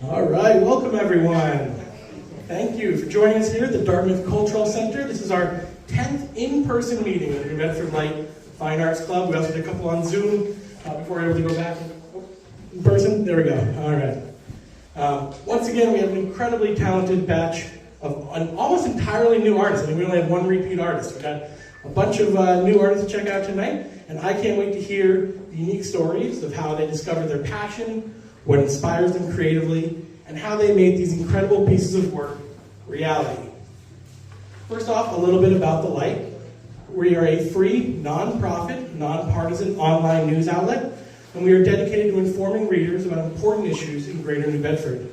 All right, welcome everyone. Thank you for joining us here at the Dartmouth Cultural Center. This is our 10th in-person meeting of the Bedford Light Fine Arts Club. We also did a couple on Zoom before we were able to go back in person. There we go. All right. Once again, we have an incredibly talented batch of almost entirely new artists. I think we only have one repeat artist. We've got a bunch of new artists to check out tonight, and I can't wait to hear the unique stories of how they discovered their passion, what inspires them creatively, and how they made these incredible pieces of work reality. First off, a little bit about The Light. We are a free, non-profit, non-partisan online news outlet, and we are dedicated to informing readers about important issues in Greater New Bedford.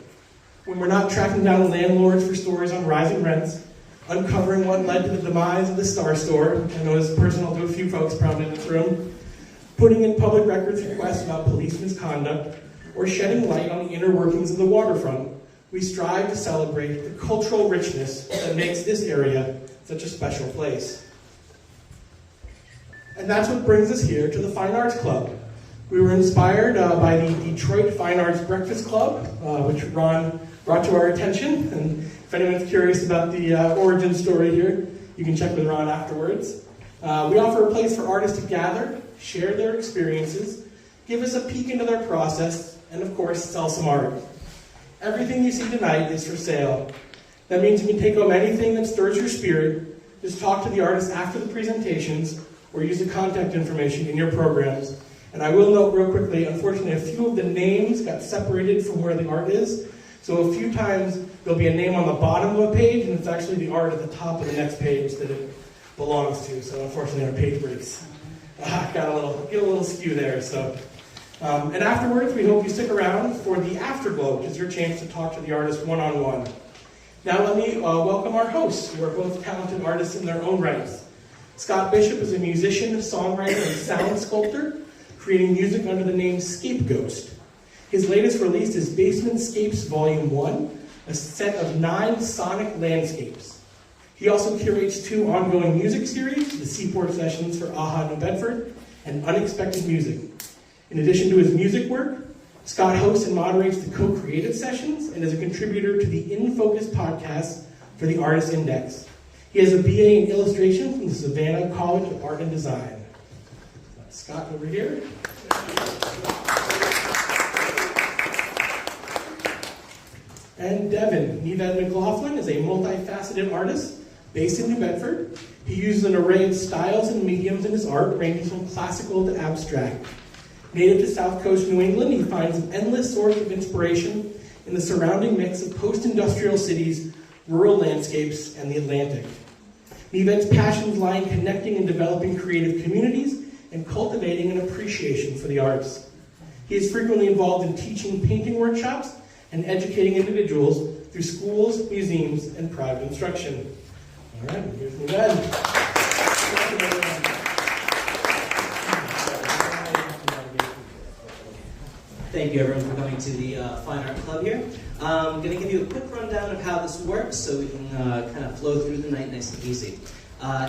When we're not tracking down landlords for stories on rising rents, uncovering what led to the demise of the Star Store, I know it's personal to a few folks probably in this room, putting in public records requests about police misconduct, or shedding light on the inner workings of the waterfront, we strive to celebrate the cultural richness that makes this area such a special place. And that's what brings us here to the Fine Arts Club. We were inspired by the Detroit Fine Arts Breakfast Club, which Ron brought to our attention. And if anyone's curious about the origin story here, you can check with Ron afterwards. We offer a place for artists to gather, share their experiences, give us a peek into their process, and of course, sell some art. Everything you see tonight is for sale. That means you can take home anything that stirs your spirit, just talk to the artists after the presentations, or use the contact information in your programs. And I will note real quickly, unfortunately, a few of the names got separated from where the art is. So a few times, there'll be a name on the bottom of a page, and it's actually the art at the top of the next page that it belongs to. So unfortunately, our page breaks get a little skew there. So. And afterwards, we hope you stick around for the afterglow, which is your chance to talk to the artist one-on-one. Now let me welcome our hosts, who are both talented artists in their own rights. Scott Bishop is a musician, songwriter, and sound sculptor, creating music under the name Scapegoat. His latest release is Basement Scapes Volume 1, a set of 9 sonic landscapes. He also curates 2 ongoing music series, the Seaport Sessions for AHA New Bedford, and Unexpected Music. In addition to his music work, Scott hosts and moderates the Co-Creative Sessions and is a contributor to the In Focus podcast for the Artist Index. He has a BA in illustration from the Savannah College of Art and Design. Scott, over here. And Devin McLaughlin is a multifaceted artist based in New Bedford. He uses an array of styles and mediums in his art, ranging from classical to abstract. Native to South Coast New England, he finds an endless source of inspiration in the surrounding mix of post-industrial cities, rural landscapes, and the Atlantic. Neved's passions lie in connecting and developing creative communities and cultivating an appreciation for the arts. He is frequently involved in teaching painting workshops and educating individuals through schools, museums, and private instruction. All right, here's Neved. Thank you everyone for coming to the Fine Art Club here. I'm going to give you a quick rundown of how this works so we can kind of flow through the night nice and easy.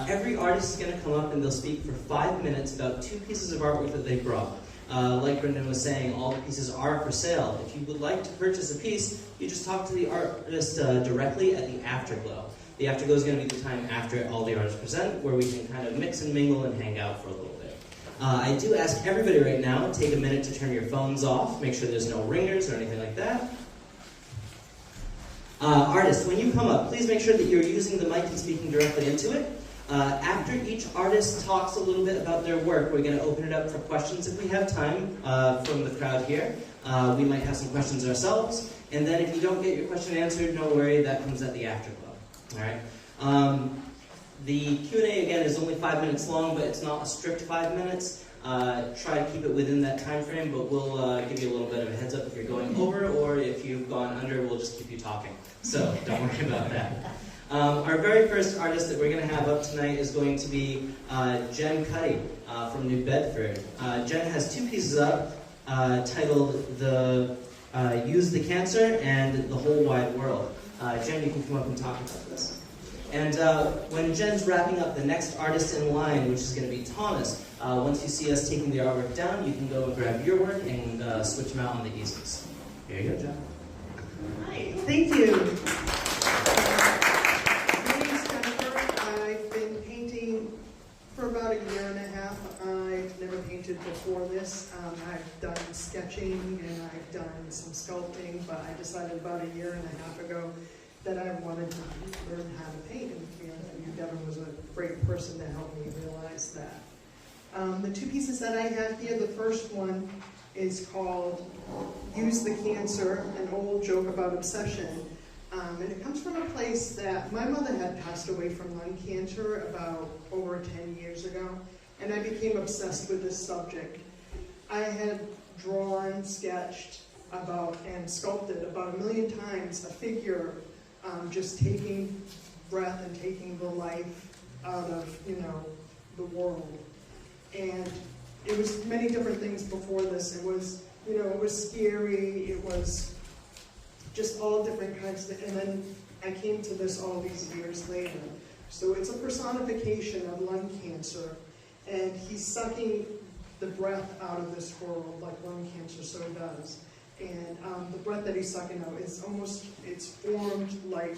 Every artist is going to come up and they'll speak for 5 minutes about 2 pieces of artwork that they brought. Like Brendan was saying, all the pieces are for sale. If you would like to purchase a piece, you just talk to the artist directly at the afterglow. The afterglow is going to be the time after all the artists present, where we can kind of mix and mingle and hang out for a little bit. I do ask everybody right now, take a minute to turn your phones off, make sure there's no ringers or anything like that. Artists, when you come up, please make sure that you're using the mic and speaking directly into it. After each artist talks a little bit about their work, we're going to open it up for questions if we have time from the crowd here. We might have some questions ourselves, and then if you don't get your question answered, no worry, that comes at the afterglow. All right. The Q&A, again, is only 5 minutes long, but it's not a strict 5 minutes. Try to keep it within that time frame, but we'll give you a little bit of a heads up if you're going over, or if you've gone under, we'll just keep you talking. So don't worry about that. Our very first artist that we're going to have up tonight is going to be Cuddy from New Bedford. Jen has 2 pieces up titled Use the Cancer and The Whole Wide World. Jen, you can come up and talk about this. And when Jen's wrapping up, the next artist in line, which is going to be Thomas, once you see us taking the artwork down, you can go and grab your work and switch them out on the easels. Here you go, Jen. Hi, thank you. My name is Jennifer. I've been painting for about a year and a half. I've never painted before this. I've done sketching and I've done some sculpting, but I decided about a year and a half ago that I wanted to learn how to paint, and Devin was a great person to help me realize that. The two pieces that I have here, the first one is called Use the Cancer, an old joke about obsession. And it comes from a place that my mother had passed away from lung cancer about over 10 years ago, and I became obsessed with this subject. I had drawn, sketched about, and sculpted about 1 million times a figure just taking breath and taking the life out of, the world. And it was many different things before this. It was, it was scary, it was just all different kinds of, and then I came to this all these years later. So it's a personification of lung cancer, and he's sucking the breath out of this world like lung cancer so does. And the breath that he's sucking out is it's formed like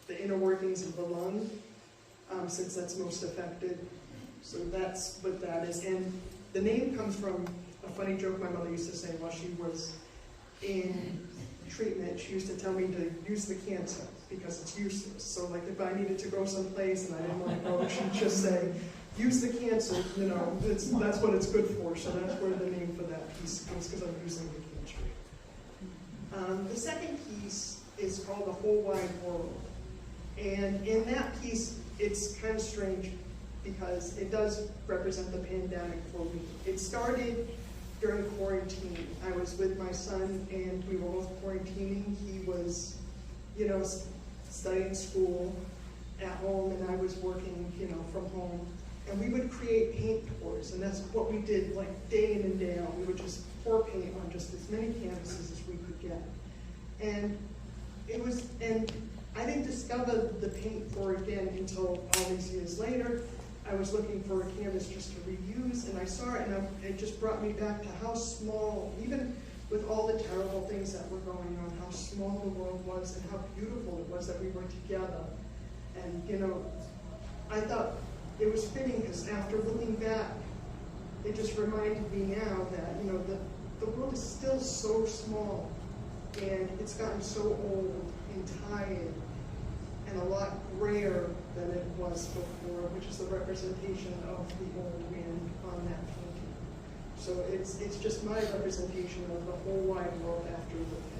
the inner workings of the lung, since that's most affected. So that's what that is. And the name comes from a funny joke my mother used to say while she was in treatment. She used to tell me to use the cancer because it's useless. So like if I needed to go someplace and I didn't want to go, she'd just say, use the cancer, that's what it's good for. So that's where the name for that piece comes, because I'm using the cancer. The second piece is called The Whole Wide World. And in that piece, it's kind of strange because it does represent the pandemic for me. It started during quarantine. I was with my son and we were both quarantining. He was, studying school at home and I was working, from home. And we would create paint pours, and that's what we did like day in and day out. We would just pour paint on just as many canvases as we could get. And I didn't discover the paint pour again until all these years later. I was looking for a canvas just to reuse, and I saw it, and it just brought me back to how small, even with all the terrible things that were going on, how small the world was and how beautiful it was that we were together. And, I thought it was fitting because after looking back, it just reminded me now that, the world is still so small, and it's gotten so old and tired and a lot grayer than it was before, which is the representation of the old man on that painting. So it's just my representation of the whole wide world after the pandemic.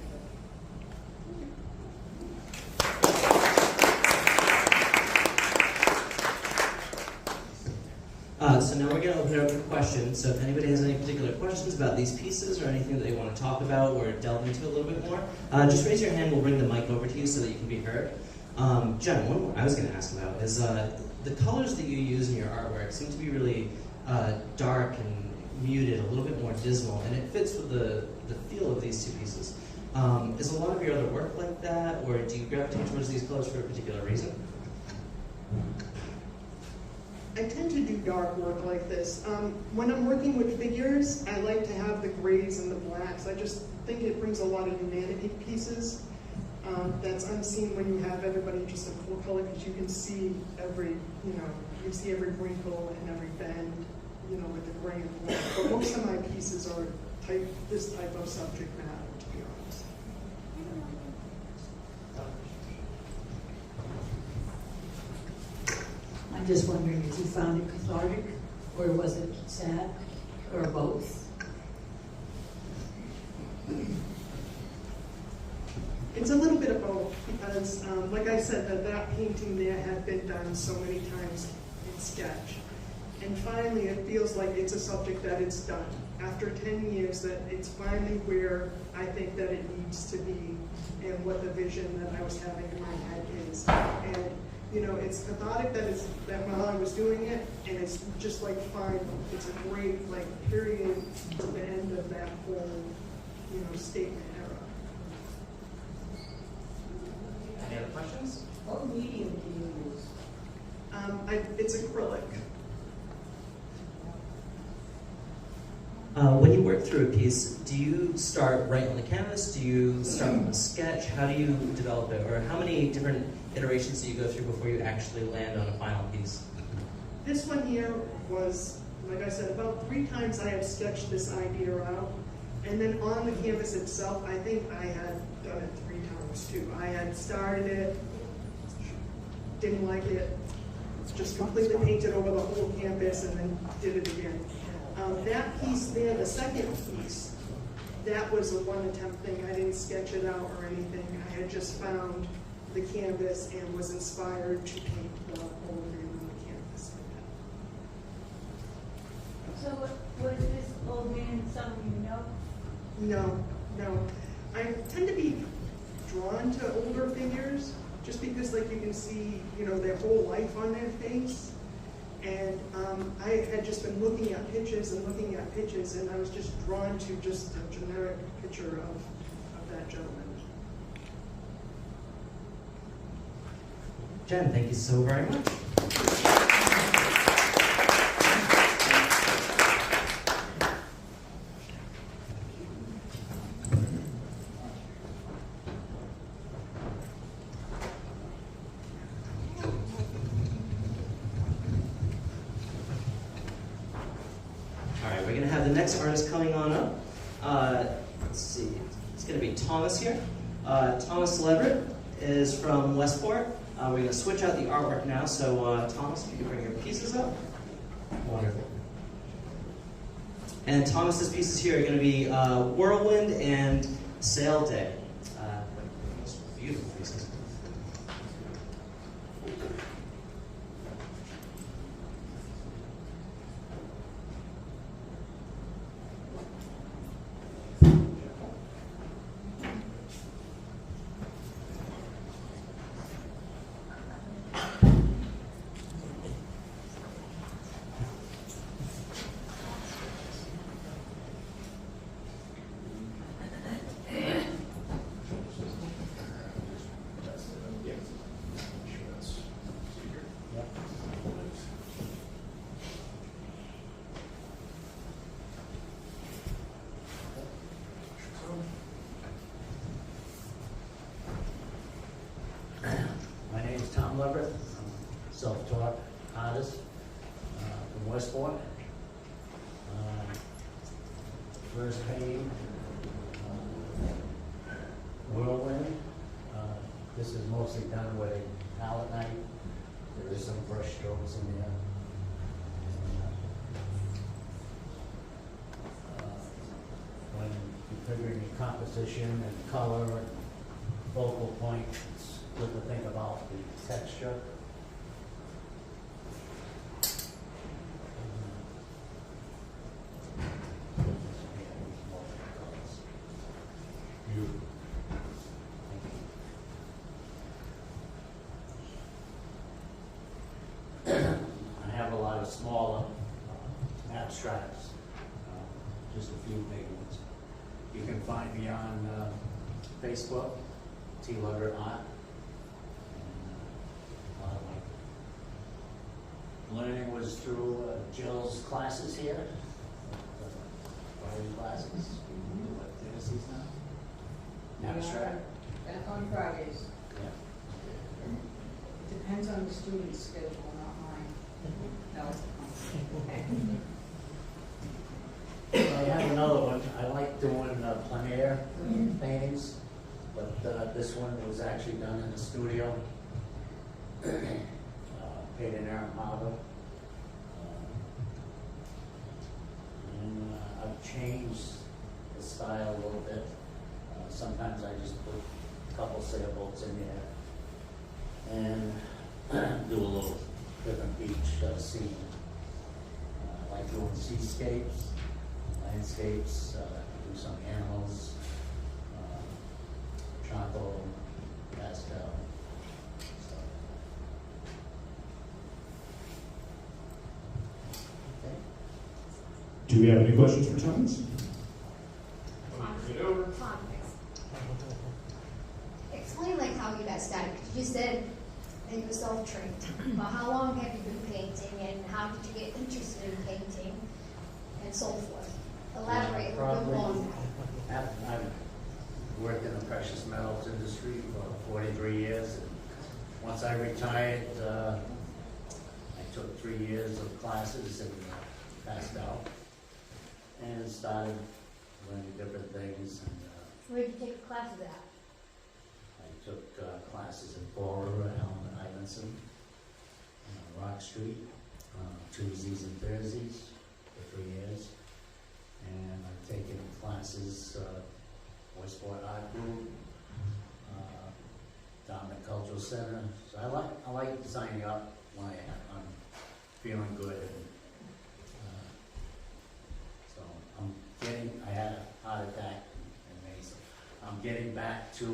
So now we're going to open it up for questions. So if anybody has any particular questions about these pieces or anything that they want to talk about or delve into a little bit more, just raise your hand. We'll bring the mic over to you so that you can be heard. Jen, one more I was going to ask about is the colors that you use in your artwork seem to be really dark and muted, a little bit more dismal, and it fits with the feel of these two pieces. Is a lot of your other work like that, or do you gravitate towards these colors for a particular reason? I tend to do dark work like this. When I'm working with figures, I like to have the grays and the blacks. I just think it brings a lot of humanity pieces. That's unseen when you have everybody just in full color, because you can see every, you see every wrinkle and every bend, with the gray and black. But most of my pieces are this type of subject matter, to be honest. I'm just wondering if you found it cathartic, or was it sad, or both? It's a little bit of both, because like I said, that painting there had been done so many times in sketch. And finally, it feels like it's a subject that it's done. After 10 years, that it's finally where I think that it needs to be, and what the vision that I was having in my head is. And it's cathartic that while I was doing it, and it's just like final. It's a great period to the end of that whole statement era. Any other questions? What medium do you use? It's acrylic. When you work through a piece, do you start right on the canvas? Do you start with a sketch? How do you develop it? Or how many different iterations do you go through before you actually land on a final piece? This one here was, like I said, about 3 times I had sketched this idea out. And then on the canvas itself, I think I had done it 3 times too. I had started it, didn't like it, just completely painted over the whole canvas and then did it again. That piece there, the second piece, that was a 1 attempt thing. I didn't sketch it out or anything. I had just found the canvas and was inspired to paint the whole thing on the canvas. So was this old man someone you know? No. I tend to be drawn to older figures just because, like, you can see, their whole life on their face. And I had just been looking at pictures, and I was just drawn to just a generic picture of that gentleman. Jen, thank you so very much. The next artist coming on up, let's see, it's going to be Thomas here. Thomas Leverett is from Westport. We're going to switch out the artwork now, so Thomas, if you can bring your pieces up. Wonderful. And Thomas's pieces here are going to be Whirlwind and Sail Day. Most beautiful pieces. Leverett, I'm a self-taught artist from Westport. First painting, Whirlwind. This is mostly done with a palette knife. There is some brush strokes in there. When you're figuring your composition and color and focal point, it's good to think about the texture. I have a lot of smaller abstracts, just a few big ones. You can find me on Facebook, T. Leverett Art. Learning was through Jill's classes here, Friday classes. We do what, Thursdays now? Abstract? On Fridays. Yeah. It depends on the student's schedule, not mine. No. I have another one. I like doing plein air paintings, but this one was actually done in the studio. Paid in air and powder. And I've changed the style a little bit. Sometimes I just put a couple sailboats in there and do a little different beach scene. I like doing seascapes, landscapes, do some animals, charcoal, pastel. Do we have any questions for Thomas? Tom, explain like how you got started. You said that you were self-trained. But how long have you been painting, and how did you get interested in painting, and so forth? Elaborate a little bit Probably. more. I've worked in the precious metals industry for 43 years. And once I retired, I took 3 years of classes and passed out and started learning different things. And Where did you take classes at? I took classes in Fall River, Allen Ivinson, Rock Street, Tuesdays and Thursdays for 3 years. And I've taken classes, Sport Art Group, Dartmouth Cultural Center. So I like signing up when I'm feeling good. And, so I had a heart attack in May, so I'm getting back to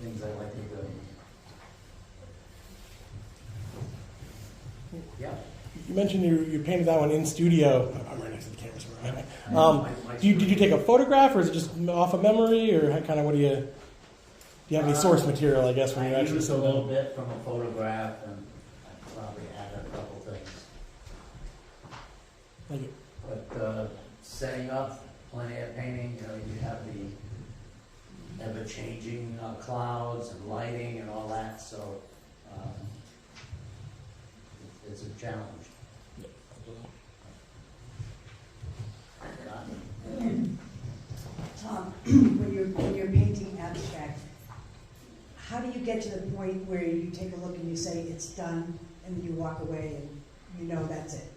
things I like to do. Yeah. You mentioned you painted that one in studio. I'm right next to the camera, so we're right. My Did you take a photograph, or is it just off of memory, or kind of what do you have any source material? I guess when you I actually used a send little them. bit from a photograph, and I probably added a couple things. Thank you. But setting up plenty of painting, you have the ever-changing clouds and lighting and all that, so it's a challenge. Tom, when you're painting abstract, how do you get to the point where you take a look and you say it's done, and then you walk away and you know that's it?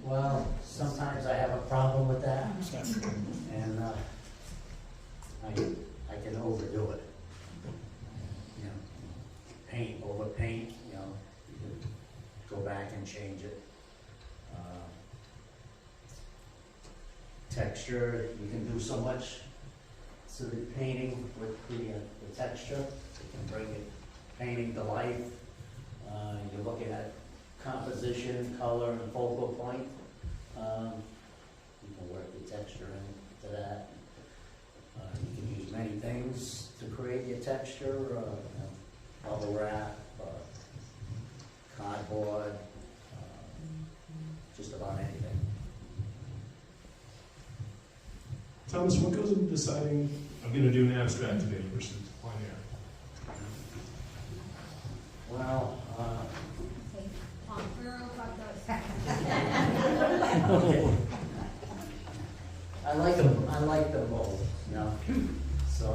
Well, sometimes I have a problem with that, and I can overdo it. Overpaint, you can go back and change it. Texture, you can do so much to the painting with the texture. You can bring it, painting to life. You're looking at composition, color, and focal point. You can work the texture into that. You can use many things to create your texture. Bubble wrap, cardboard, just about anything. Thomas, what goes into deciding I'm going to do an abstract today versus plein air? Well, Hey, Tom, we're about okay. I like them both, So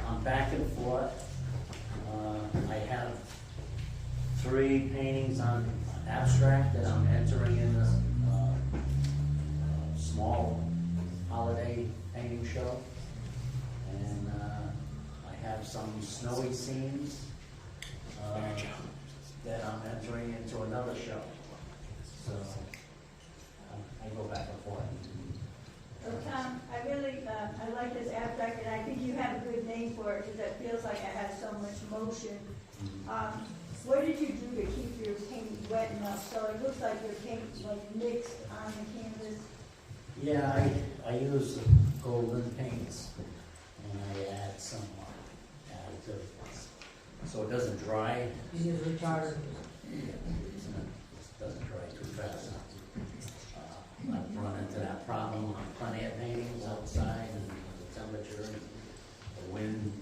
I'm back and forth. I have 3 paintings on abstract that I'm entering in this small holiday painting show. And I have some snowy scenes that I'm entering into another show. So I go back and forth. So Tom, I really, I like this abstract, and I think you have a good name for it, because it feels like it has so much motion. What did you do to keep your paint wet enough, so it looks like your paint like mixed on the canvas? Yeah, I use golden paints, and I add some additives, so it doesn't dry. You use retarder. It doesn't dry too fast. I've run into that problem on plenty of paintings outside, and the temperature, and the wind,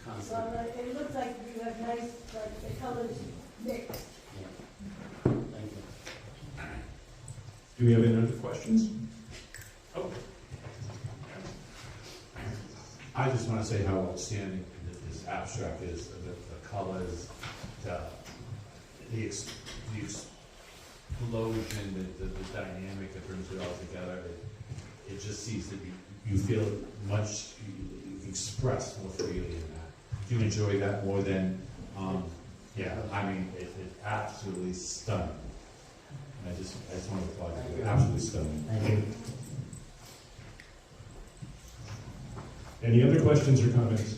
constant. Well, it looks like you have nice, like the colors mixed. Yeah. Thank you. Do we have any other questions? Oh. I just want to say how outstanding this abstract is, the colors, the explosion, the dynamic that brings it all together. It just seems to be, you feel much, you express more freely in that. Do you enjoy that more than, yeah, I mean, it's absolutely stunning. And I just want to applaud you. Absolutely stunning. Thank you. Any other questions or comments?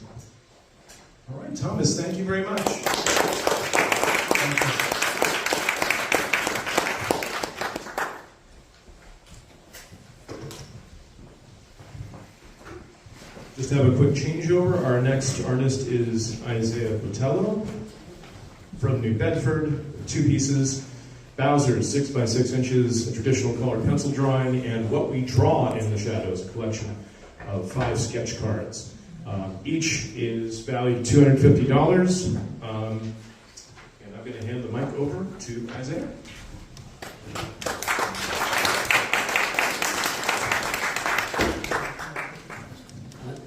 All right, Thomas, thank you very much. Thank you. Just have a quick changeover. Our next artist is Isiah Botelho from New Bedford. 2 pieces. Bowser's 6 by 6 inches, a traditional colored pencil drawing, and What We Draw in the Shadows, a collection of 5 sketch cards. Each is valued $250. And I'm going to hand the mic over to Isiah.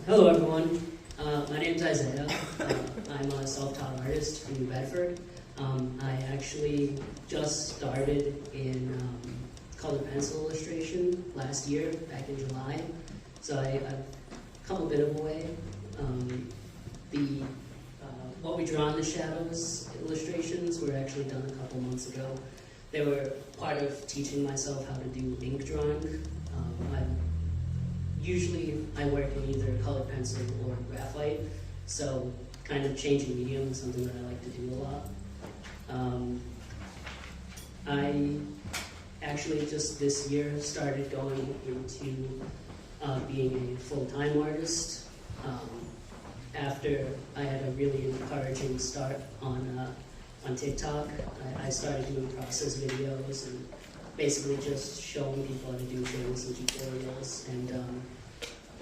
Hello everyone, my name is Isiah. I'm a self-taught artist from Bedford. I actually just started in colored pencil illustration last year, back in July. So I've come a bit of a way. What We Draw in the Shadows illustrations were actually done a couple months ago. They were part of teaching myself how to do ink drawing. Usually I work in either colored pencil or graphite, so kind of changing medium is something that I like to do a lot. I actually just this year started going into being a full-time artist. After I had a really encouraging start on TikTok, I started doing process videos and basically just showing people how to do things and tutorials. And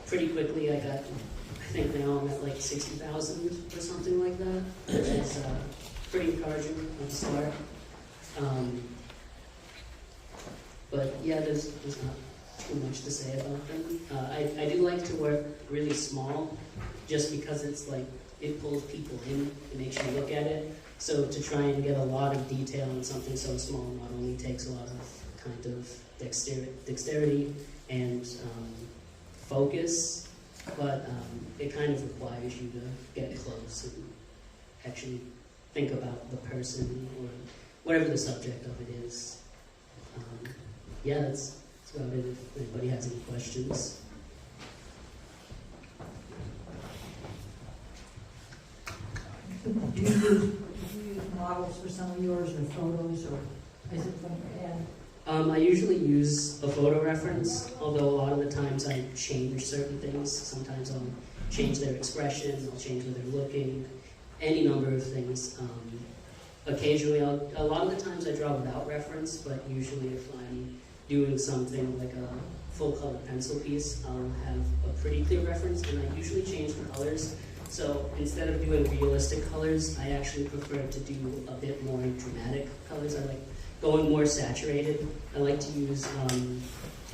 pretty quickly I got, I think now I'm at like 60,000 or something like that, which is pretty encouraging at the start. But yeah, there's not too much to say about them. I do like to work really small, just because it's like, it pulls people in, it makes you look at it. So to try and get a lot of detail in something so small not only takes a lot of kind of dexterity and focus, but it kind of requires you to get close and actually think about the person or whatever the subject of it is. Yeah, that's about it if anybody has any questions. Do you use models for some of yours or photos, or is it from your head? I usually use a photo reference, although a lot of the times I change certain things. Sometimes I'll change their expression, I'll change where they're looking, any number of things. Occasionally, a lot of the times I draw without reference, but usually if I'm doing something like a full color pencil piece, I'll have a pretty clear reference, and I usually change the colors. So instead of doing realistic colors, I actually prefer to do a bit more dramatic colors. I like going more saturated. I like to use,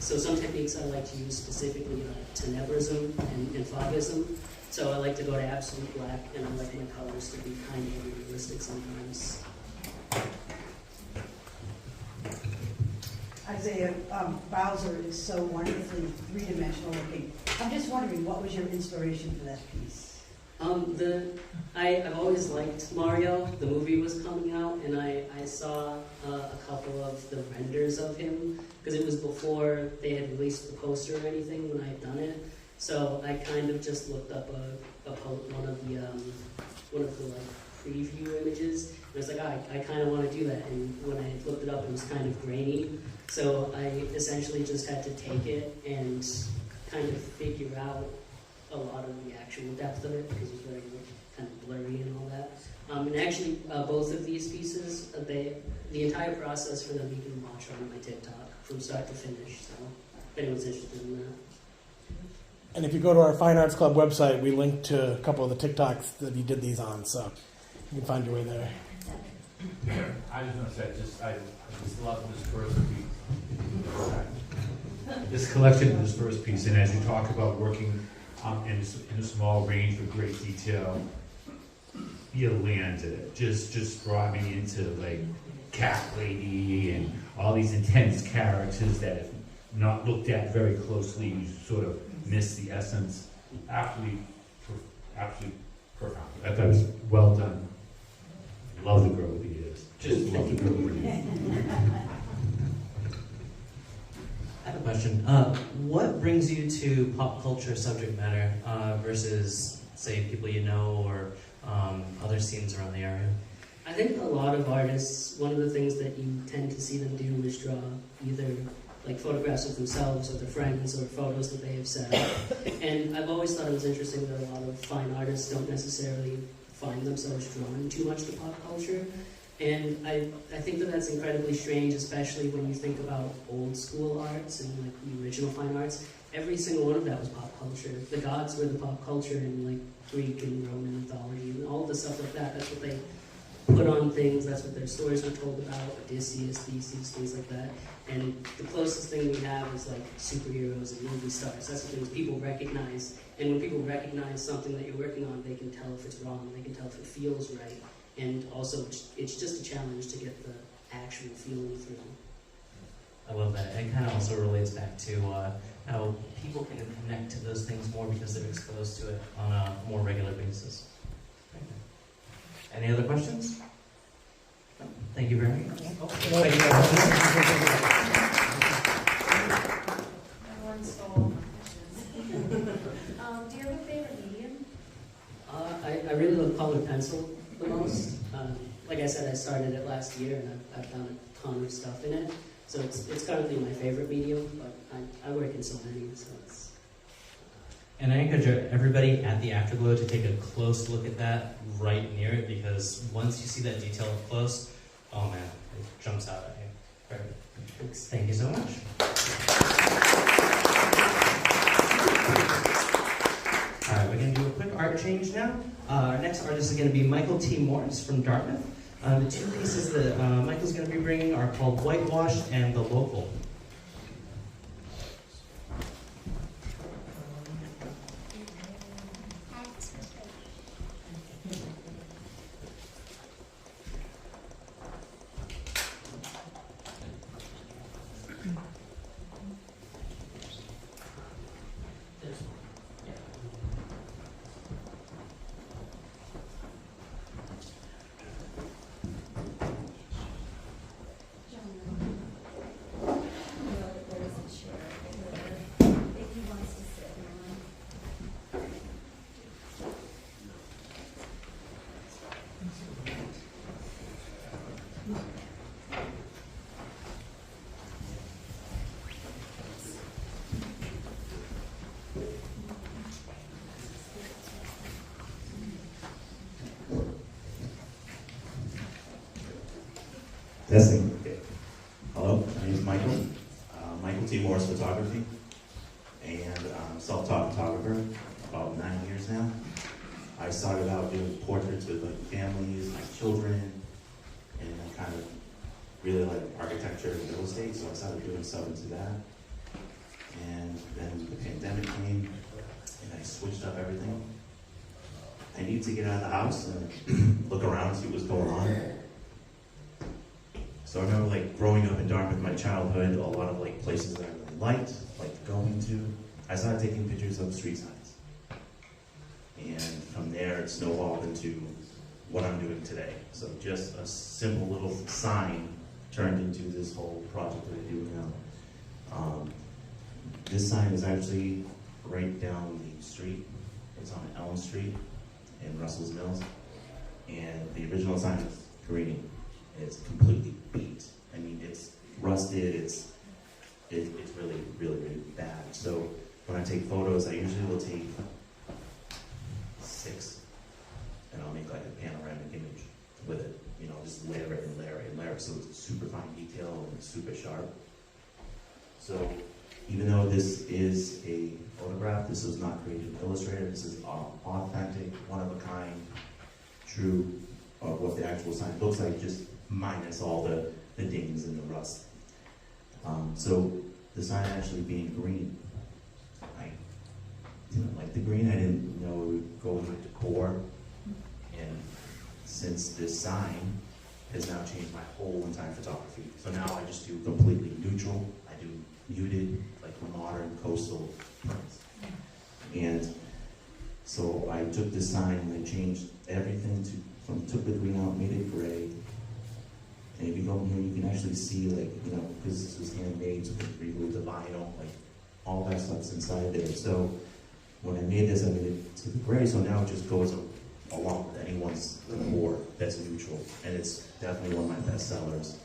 so some techniques I like to use specifically tenebrism and fogism. So I like to go to absolute black, and I like my colors to be kind of realistic sometimes. Isiah, Bowser is so wonderfully three-dimensional looking. I'm just wondering, what was your inspiration for that piece? I've always liked Mario. The movie was coming out, and I saw a couple of the renders of him, because it was before they had released the poster or anything when I had done it. So I kind of just looked up one of the like preview images, and I was like, I kind of want to do that. And when I looked it up, it was kind of grainy. So I essentially just had to take it and kind of figure out a lot of the actual depth of it, because it was very kind of blurry and all that. And actually, both of these pieces, the entire process for them you can watch on my TikTok from start to finish. So if anyone's interested in that. And if you go to our Fine Arts Club website, we link to a couple of the TikToks that he did these on, so you can find your way there. I just want to say, I just love this first piece. This collection, this first piece, and as you talk about working in a small range with great detail, you landed it. Just brought me into like Cat Lady and all these intense characters that if not looked at very closely, you sort of miss the essence. Absolutely profound. I thought it was well done. Love the girl with the ears. Just love the girl with the ears. I have a question. What brings you to pop culture subject matter versus, say, people you know or other scenes around the area? I think a lot of artists, one of the things that you tend to see them do is draw either like photographs of themselves or their friends or photos that they have set up. And I've always thought it was interesting that a lot of fine artists don't necessarily find themselves drawn too much to pop culture. And I think that that's incredibly strange, especially when you think about old school arts and like the original fine arts. Every single one of that was pop culture. The gods were the pop culture in like Greek and Roman mythology and all the stuff like that. That's what they put on things. That's what their stories were told about. Odysseus, Theseus, things like that. And the closest thing we have is like superheroes and movie stars. That's the things people recognize. And when people recognize something that you're working on, they can tell if it's wrong. They can tell if it feels right. And also, it's just a challenge to get the actual feeling through. I love that. It kind of also relates back to how people can connect to those things more because they're exposed to it on a more regular basis. Any other questions? Thank you very much. Oh, thank Everyone stole questions. Do you have a favorite medium? I really love colored pencil the most. Like I said, I started it last year, and I've done a ton of stuff in it. So it's currently my favorite medium, but I work in so many, so it's... And I encourage everybody at the Afterglow to take a close look at that right near it, because once you see that detail up close, oh man, it jumps out at you. Perfect. Thank you so much. All right, we're going to do a quick art change now. Our next artist is going to be Michael T. Morris from Dartmouth. The two pieces that Michael's going to be bringing are called Whitewashed and The Local. Testing. Okay. Hello, my name is Michael. Michael T. Morris Photography, and I'm a self-taught photographer about 9 years now. I started out doing portraits with like families, my children, and I kind of really like architecture and real estate, so I started doing stuff into that. And then the pandemic came, and I switched up everything. I needed to get out of the house and look around and see what was going on. So I remember like growing up in Dartmouth, my childhood, a lot of like places that I really liked going to. I started taking pictures of street signs. And from there it snowballed into what I'm doing today. So just a simple little sign turned into this whole project that I do now. This sign is actually right down the street. It's on Elm Street in Russell's Mills. And the original sign is green. It's completely beat. I mean, it's rusted, it's really, really, really bad. So when I take photos, I usually will take 6, and I'll make like a panoramic image with it. You know, just layer it and layer it and layer it, so it's super fine detail and super sharp. So even though this is a photograph, this was not created in Illustrator, this is authentic, one of a kind, true of what the actual sign looks like, just minus all the dings and the rust. So the sign actually being green, I didn't like the green. I didn't know it would go with decor. And since this sign has now changed my whole entire photography. So now I just do completely neutral. I do muted, like modern coastal prints. And so I took this sign and I changed everything took the green out, made it gray. And if you go in here, you can actually see, like, you know, because this was handmade, so we removed the vinyl, like, all that stuff's inside there. So when I made this, I made it to the gray, so now it just goes along with anyone's decor that's neutral. And it's definitely one of my best sellers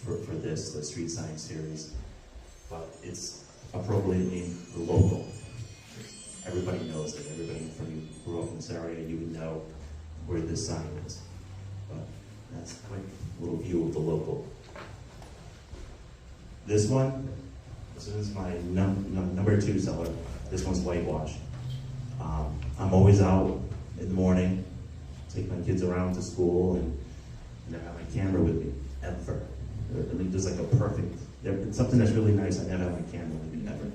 for this, the street sign series. But it's appropriately the local. Everybody knows it. Everybody from you grew up in this area, you would know where this sign is. But that's a quick little view of the local. This is my number 2 seller. This one's whitewash. I'm always out in the morning, take my kids around to school, and never have my camera with me, ever. I mean, there's like a perfect, it's something that's really nice. I never have my camera with me, ever.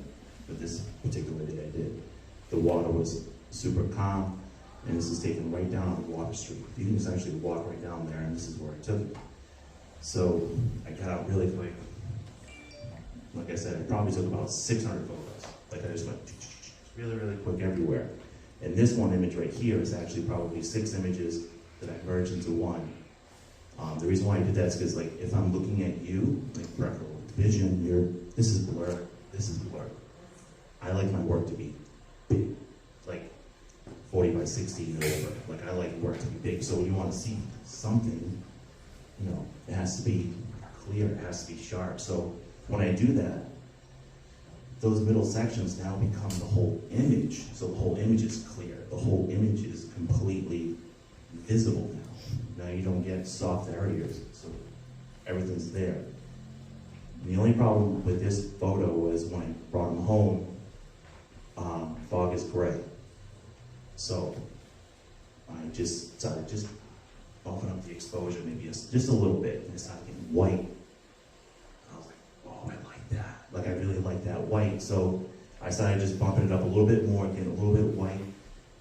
But this particular day I did. The water was super calm, and this is taken right down on Water Street. You can essentially walk right down there, and this is where I took it. So I got out really quick. Like I said, I probably took about 600 photos. Like I just went really, really quick everywhere. And this one image right here is actually probably 6 images that I merged into one. The reason why I did that is because, like, if I'm looking at you, like peripheral vision, this is blur, this is blur. I like my work to be big, like 40 by 60 or over. Like, I like work to be big. So when you want to see something, you know, it has to be clear, it has to be sharp. So when I do that, those middle sections now become the whole image. So the whole image is clear. The whole image is completely visible now. Now you don't get soft areas, so everything's there. And the only problem with this photo was when I brought him home, fog is gray. So I just started just bumping up the exposure maybe just a little bit, and it started getting white. And I was like, oh, I like that. Like, I really like that white. So I started just bumping it up a little bit more, getting a little bit white.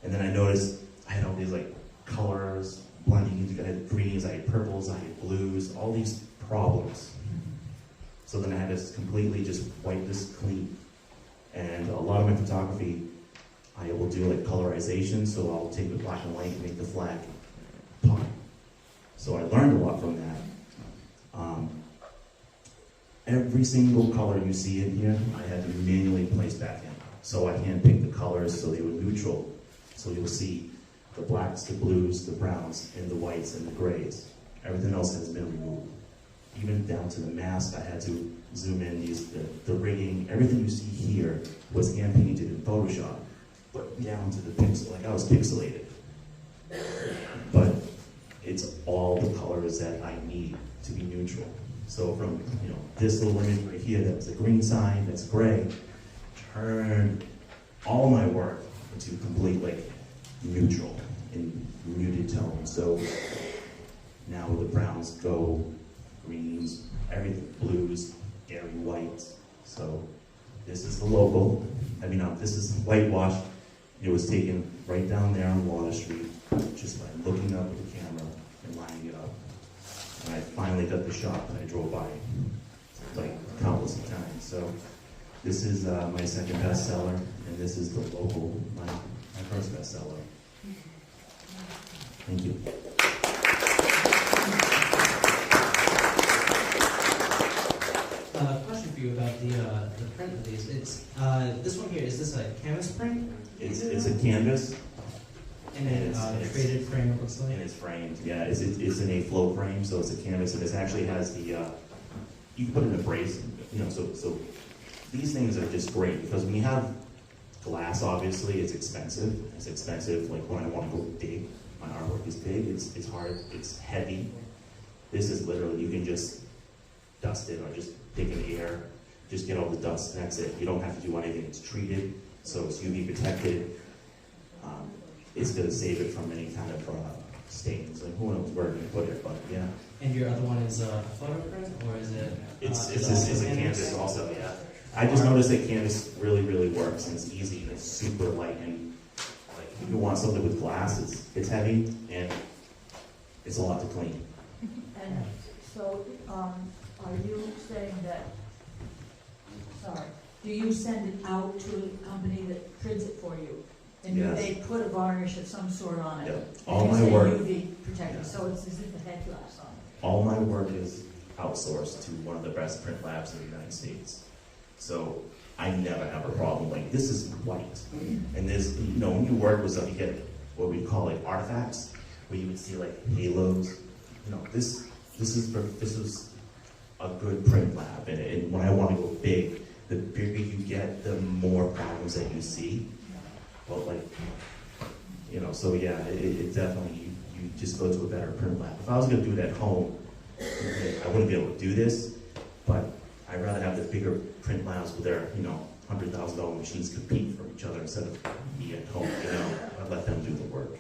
And then I noticed I had all these like colors blending into, I had greens, I had purples, I had blues, all these problems. So then I had to completely just wipe this clean. And a lot of my photography, I will do like colorization, so I'll take the black and white and make the flag pop. So I learned a lot from that. Every single color you see in here, I had to manually place back in. So I handpicked the colors so they were neutral. So you'll see the blacks, the blues, the browns, and the whites and the grays. Everything else has been removed. Even down to the mask, I had to zoom in, the rigging, everything you see here was hand painted in Photoshop, but down to the pixel, like I was pixelated. But it's all the colors that I need to be neutral. So from, you know, this little image right here, that's a green sign, that's gray, turned all my work into complete, like, neutral and muted tones. So now the browns go, greens, everything, blues, airy whites. So this is the local. I mean, this is whitewash. It was taken right down there on Water Street, just by looking up at the camera and lining it up. And I finally got the shot that I drove by like countless of times. So this is my second bestseller, and this is the local, my first bestseller. Thank you. Question for you about the print of these. It's this one here. Is this a canvas print? It's a canvas. And it's traded frame. It looks like. And it's framed. Yeah, it's in a flow frame, so it's a canvas, and it actually has the. You can put it in a brace, you know. So these things are just great because when you have glass, obviously it's expensive. It's expensive. Like when I want to go big, my artwork is big. It's hard. It's heavy. This is literally you can just dust it or just take an air, just get all the dust, and that's it. You don't have to do anything. It's treated, so it's UV protected. It's going to save it from any kind of stains. Like who knows where to put it, but yeah. And your other one is a photo print, or is it? It's a canvas also, yeah. I just noticed that canvas really works, and it's easy, and it's super light, and like if you want something with glass, it's heavy, and it's a lot to clean. And so, are you saying that, do you send it out to a company that prints it for you? And Yes. they put a varnish of some sort on it? Yep. And All you my say work. UV protected, Yeah. so it's as if it had glass on it. All my work is outsourced to one of the best print labs in the United States. So I never have a problem. Like this is white. And there's, you know, when you work with stuff, you get what we call like artifacts, where you would see like halos. You know, this is a good print lab. And when I want to go big, the bigger you get, the more problems that you see. But like, you know, so yeah, it definitely, you just go to a better print lab. If I was going to do it at home, I wouldn't be able to do this, but I'd rather have the bigger print labs with their, $100,000 machines compete for each other instead of me at home, I'd let them do the work.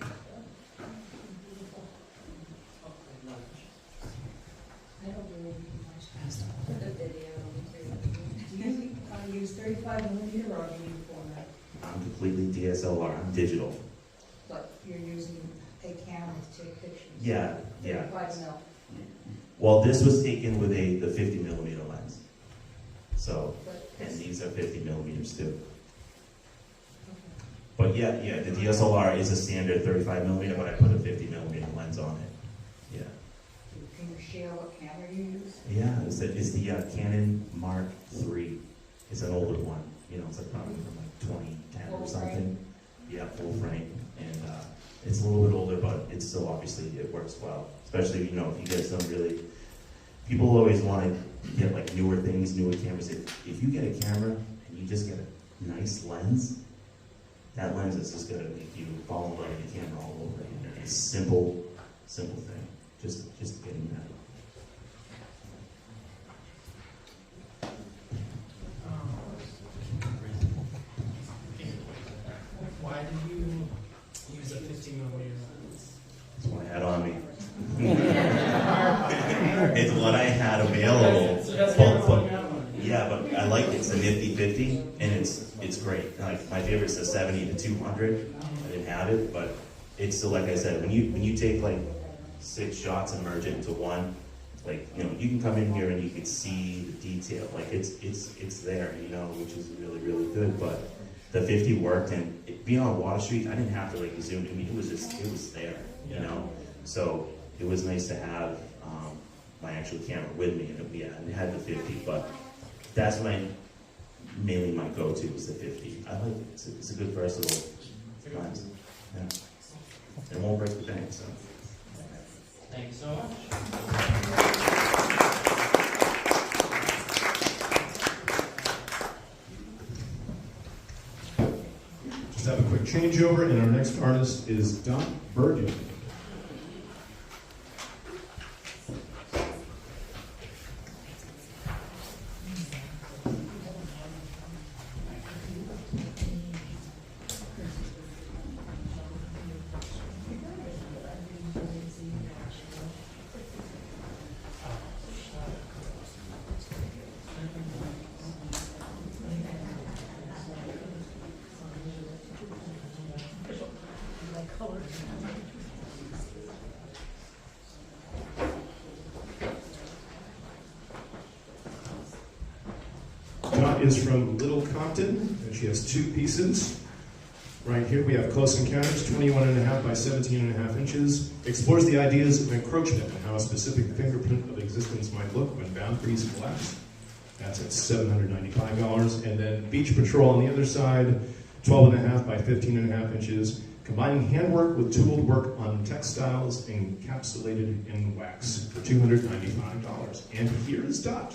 I don't really much past the video. Do you use 35 millimeter or do you format? I'm completely DSLR, I'm digital. But you're using a camera to take pictures? Yeah. 35 mil. Well, this was taken with the 50 millimeter lens. So, and these are 50 millimeters too. But yeah, the DSLR is a standard 35 millimeter, but I put a 50 millimeter lens on it. Yeah. Can you share what camera you use? Yeah, it's the Canon Mark III. It's an older one. It's like probably from like 2010 or something. Yeah, full frame. And it's a little bit older, but it's still obviously, it works well. Especially, if you get some really, people always want to get like newer things, newer cameras. If you get a camera and you just get a nice lens, that lens is just going to make you fall in love with the camera all over again. It's a simple thing. Just getting that. Why did you use a 15 millimeter lens? It's what I had on me. It's what I had available. But I like it. It's a nifty 50, and it's great. Like my favorite is the 70 to 200. I didn't have it, but it's still, like I said, when you take like 6 shots and merge it into one, like you can come in here and you can see the detail. Like it's there, which is really, really good. But the 50 worked, and being on Water Street, I didn't have to like zoom in. It was there, So it was nice to have my actual camera with me, and it had the 50. But that's mainly my go-to is the 50. I like it. It's a good versatile lens. Yeah. It won't break the bank, so. Thank you so much. Just have a quick changeover, and our next artist is Bergen. Is from Little Compton, and she has 2 pieces. Right here we have Close Encounters, 21.5 by 17.5 inches. Explores the ideas of encroachment and how a specific fingerprint of existence might look when boundaries collapse. That's at $795. And then Beach Patrol on the other side, 12.5 by 15.5 inches. Combining handwork with tooled work on textiles encapsulated in wax for $295. And here is Dot.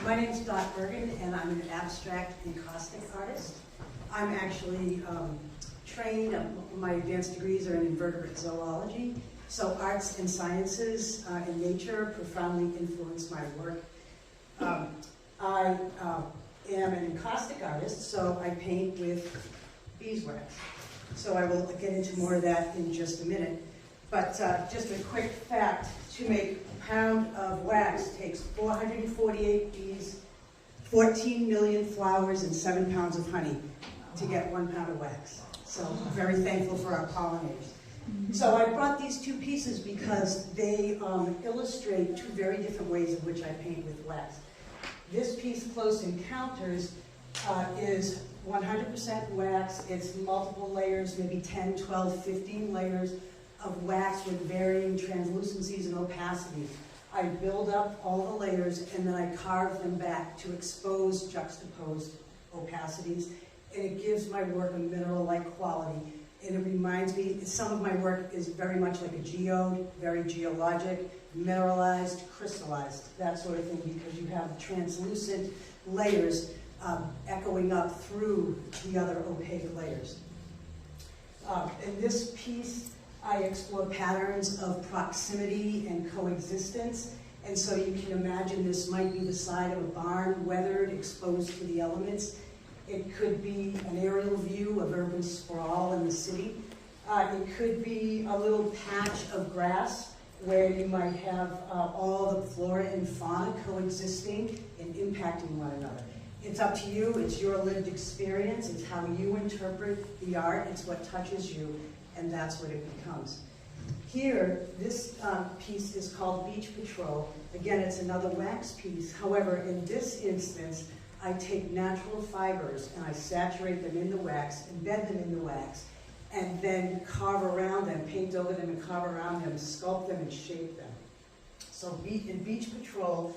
My name is Dot Bergen, and I'm an abstract encaustic artist. I'm actually trained, my advanced degrees are in invertebrate zoology, so arts and sciences and nature profoundly influence my work. I am an encaustic artist, so I paint with beeswax. So I will get into more of that in just a minute. But just a quick fact, to make a pound of wax takes 448 bees, 14 million flowers, and 7 pounds of honey to get 1 pound of wax. So I'm very thankful for our pollinators. So I brought these 2 pieces because they illustrate 2 very different ways in which I paint with wax. This piece, Close Encounters, is 100% wax. It's multiple layers, maybe 10, 12, 15 layers of wax with varying translucencies and opacities. I build up all the layers and then I carve them back to expose juxtaposed opacities, and it gives my work a mineral-like quality. And it reminds me, some of my work is very much like a geode, very geologic, mineralized, crystallized, that sort of thing, because you have translucent layers echoing up through the other opaque layers. In this piece, I explore patterns of proximity and coexistence. And so you can imagine this might be the side of a barn, weathered, exposed to the elements. It could be an aerial view of urban sprawl in the city. It could be a little patch of grass where you might have all the flora and fauna coexisting and impacting one another. It's up to you, it's your lived experience, it's how you interpret the art, it's what touches you, and that's what it becomes. Here, this piece is called Beach Patrol. Again, it's another wax piece. However, in this instance, I take natural fibers and I saturate them in the wax, embed them in the wax, and then carve around them, paint over them and carve around them, sculpt them and shape them. So in Beach Patrol,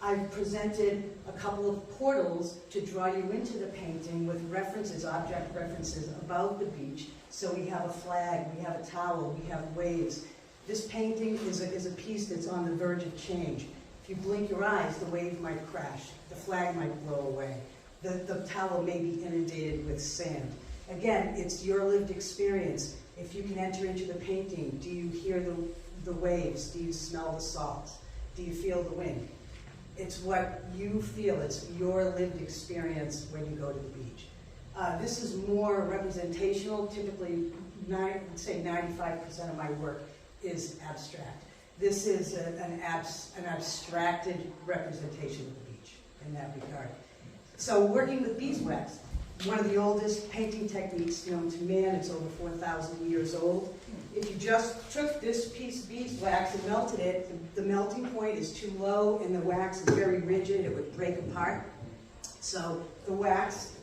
I've presented a couple of portals to draw you into the painting with references, object references about the beach. So we have a flag, we have a towel, we have waves. This painting is a piece that's on the verge of change. If you blink your eyes, the wave might crash, the flag might blow away, the towel may be inundated with sand. Again, it's your lived experience. If you can enter into the painting, do you hear the waves? Do you smell the salt? Do you feel the wind? It's what you feel. It's your lived experience when you go to the beach. This is more representational. Typically, I'd say 95% of my work is abstract. This is an abstracted representation of the beach in that regard. So working with beeswax, one of the oldest painting techniques known to man. It's over 4,000 years old. If you just took this piece of beeswax and melted it, the melting point is too low and the wax is very rigid, it would break apart. So the wax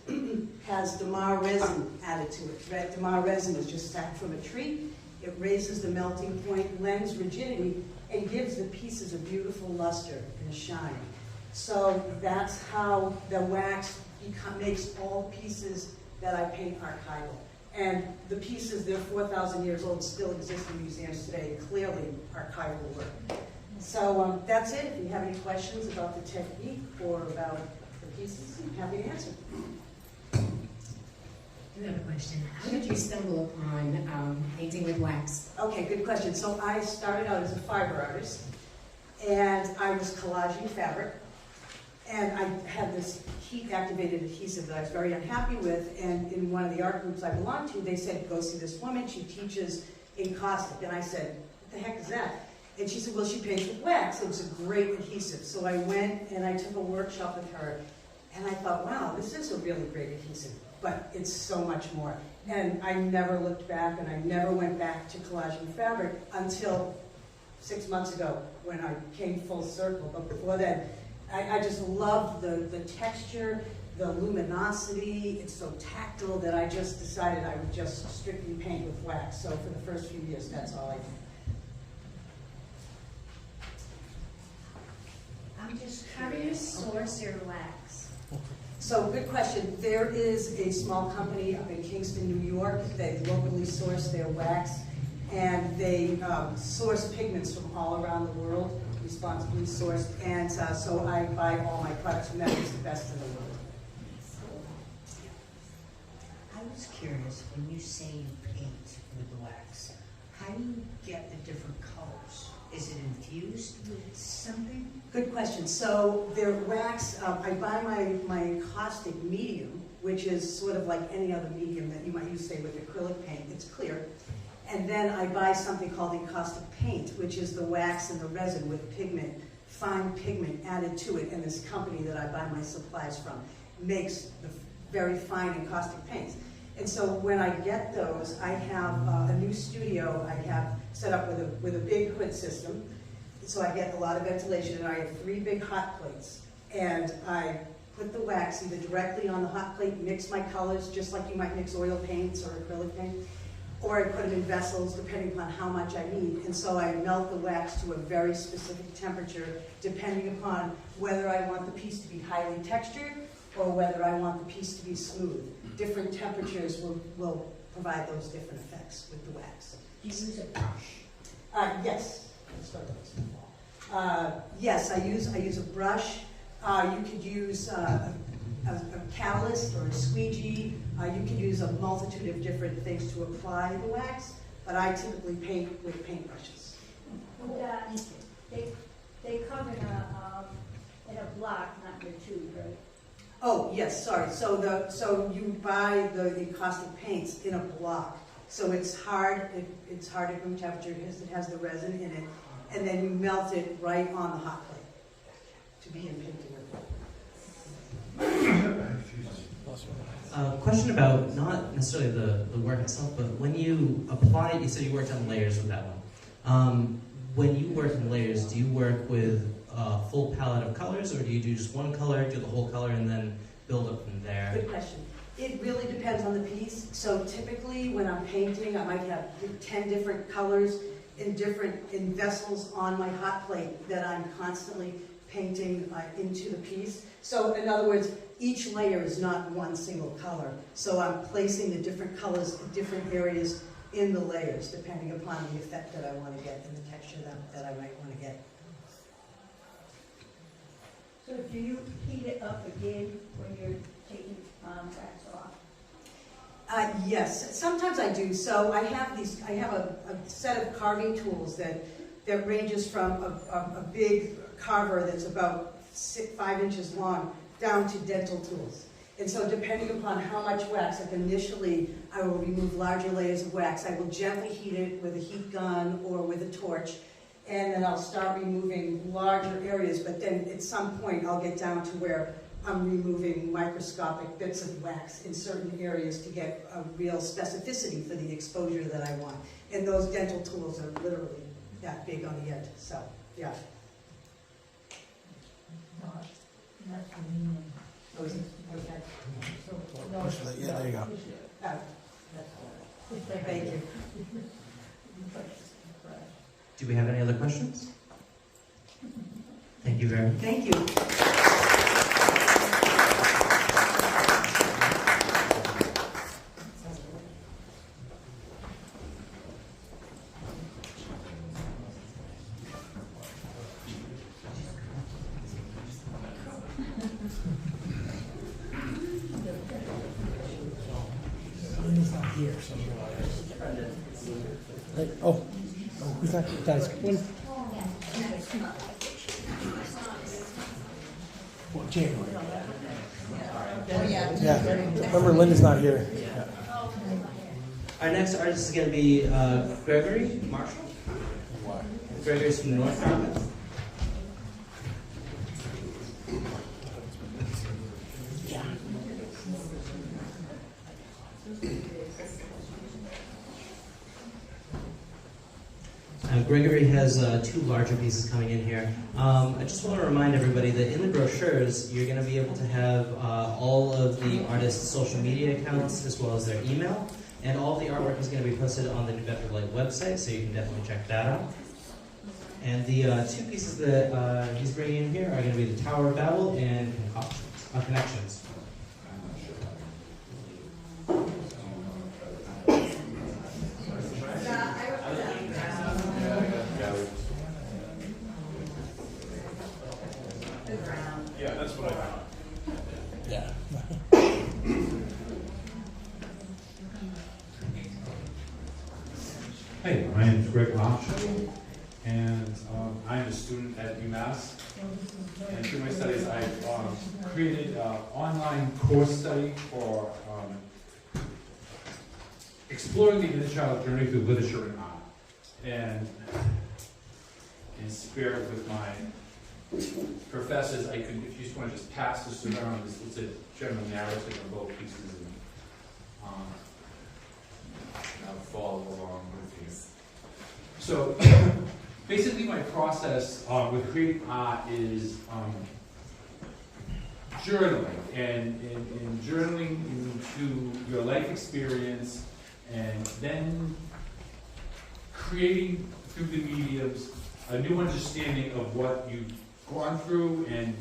has damar resin added to it. Right? Damar resin is just sacked from a tree. It raises the melting point, lends rigidity, and gives the pieces a beautiful luster and a shine. So that's how the wax makes all the pieces that I paint archival. And the pieces, they're 4,000 years old, still exist in museums today, clearly archival work. So that's it. If you have any questions about the technique or about the pieces, I'm happy to answer. I have a question. How did you stumble upon painting with wax? Okay, good question. So I started out as a fiber artist, and I was collaging fabric. And I had this heat-activated adhesive that I was very unhappy with, and in one of the art groups I belonged to, they said, go see this woman, she teaches encaustic. And I said, what the heck is that? And she said, well, she paints with wax. It was a great adhesive. So I went and I took a workshop with her, and I thought, wow, this is a really great adhesive, but it's so much more. And I never looked back, and I never went back to collaging fabric until 6 months ago when I came full circle. But before then, I just loved the texture, the luminosity. It's so tactile that I just decided I would just strictly paint with wax. So for the first few years, that's all I did. How do you source your wax? So good question. There is a small company up in Kingston, New York. They locally source their wax, and they source pigments from all around the world, responsibly sourced, and so I buy all my products from them. It's the best in the world. I was curious, when you say you paint with the wax, how do you get the different colors? Is it infused with something? Good question. So their wax, I buy my caustic medium, which is sort of like any other medium that you might use, say, with acrylic paint. It's clear. And then I buy something called encaustic paint, which is the wax and the resin with pigment, fine pigment added to it. And this company that I buy my supplies from makes the very fine encaustic paints. And so when I get those, I have a new studio I have set up with a big hood system. So I get a lot of ventilation, and I have 3 big hot plates. And I put the wax either directly on the hot plate, mix my colors, just like you might mix oil paints or acrylic paint, or I put them in vessels, depending upon how much I need. And so I melt the wax to a very specific temperature, depending upon whether I want the piece to be highly textured or whether I want the piece to be smooth. Different temperatures will provide those different effects with the wax. Do you use a brush? Yes. Let's start with this. Yes, I use a brush. You could use a a catalyst or a squeegee. You can use a multitude of different things to apply the wax, but I typically paint with paintbrushes. They come in a block, not in a tube, right? Oh, yes, sorry. So you buy the caustic paints in a block. So it's hard, it's hard at room temperature because it has the resin in it. And then you melt it right on the hot plate to begin painting with. Question about not necessarily the work itself, but when you apply it, you said you worked on layers with that one. When you work in layers, do you work with a full palette of colors, or do you do just one color, do the whole color, and then build up from there? Good question. It really depends on the piece. So typically when I'm painting, I might have 10 different colors in vessels on my hot plate that I'm constantly painting into the piece. So in other words, each layer is not one single color. So I'm placing the different colors in different areas in the layers, depending upon the effect that I want to get and the texture that I might want to get. So do you heat it up again when you're taking wax off? Yes, sometimes I do. So I have a set of carving tools that ranges from a big carver that's about 5 inches long down to dental tools. And so depending upon how much wax, like initially I will remove larger layers of wax. I will gently heat it with a heat gun or with a torch, and then I'll start removing larger areas, but then at some point I'll get down to where I'm removing microscopic bits of wax in certain areas to get a real specificity for the exposure that I want. And those dental tools are literally that big on the edge, so yeah. Yeah, there you go. Thank you. Do we have any other questions? Thank you very much. Thank you. Who's that? Guys, when? Well, January. Yeah. Remember, Linda's not here. Yeah. Our next artist is going to be Gregoire Marshall. Gregoire's from North Dartmouth. Gregoire has two larger pieces coming in here. I just want to remind everybody that in the brochures, you're going to be able to have all of the artists' social media accounts as well as their email. And all of the artwork is going to be posted on the New Bedford Light website, so you can definitely check that out. And the two pieces that he's bringing in here are going to be the Tower of Babel and Connections. Yeah, that's what I thought. Yeah. Hey, my name is Greg Marshall, and I'm a student at UMass. And through my studies, I've created an online course study for exploring the inner child journey through literature and art. And in spirit with my professors, I could, if you just want to just pass this around, it's a general narrative of both pieces, and I'll follow along with you. So, basically my process with creating art is journaling, and journaling into your life experience, and then creating through the mediums a new understanding of what you've gone through, and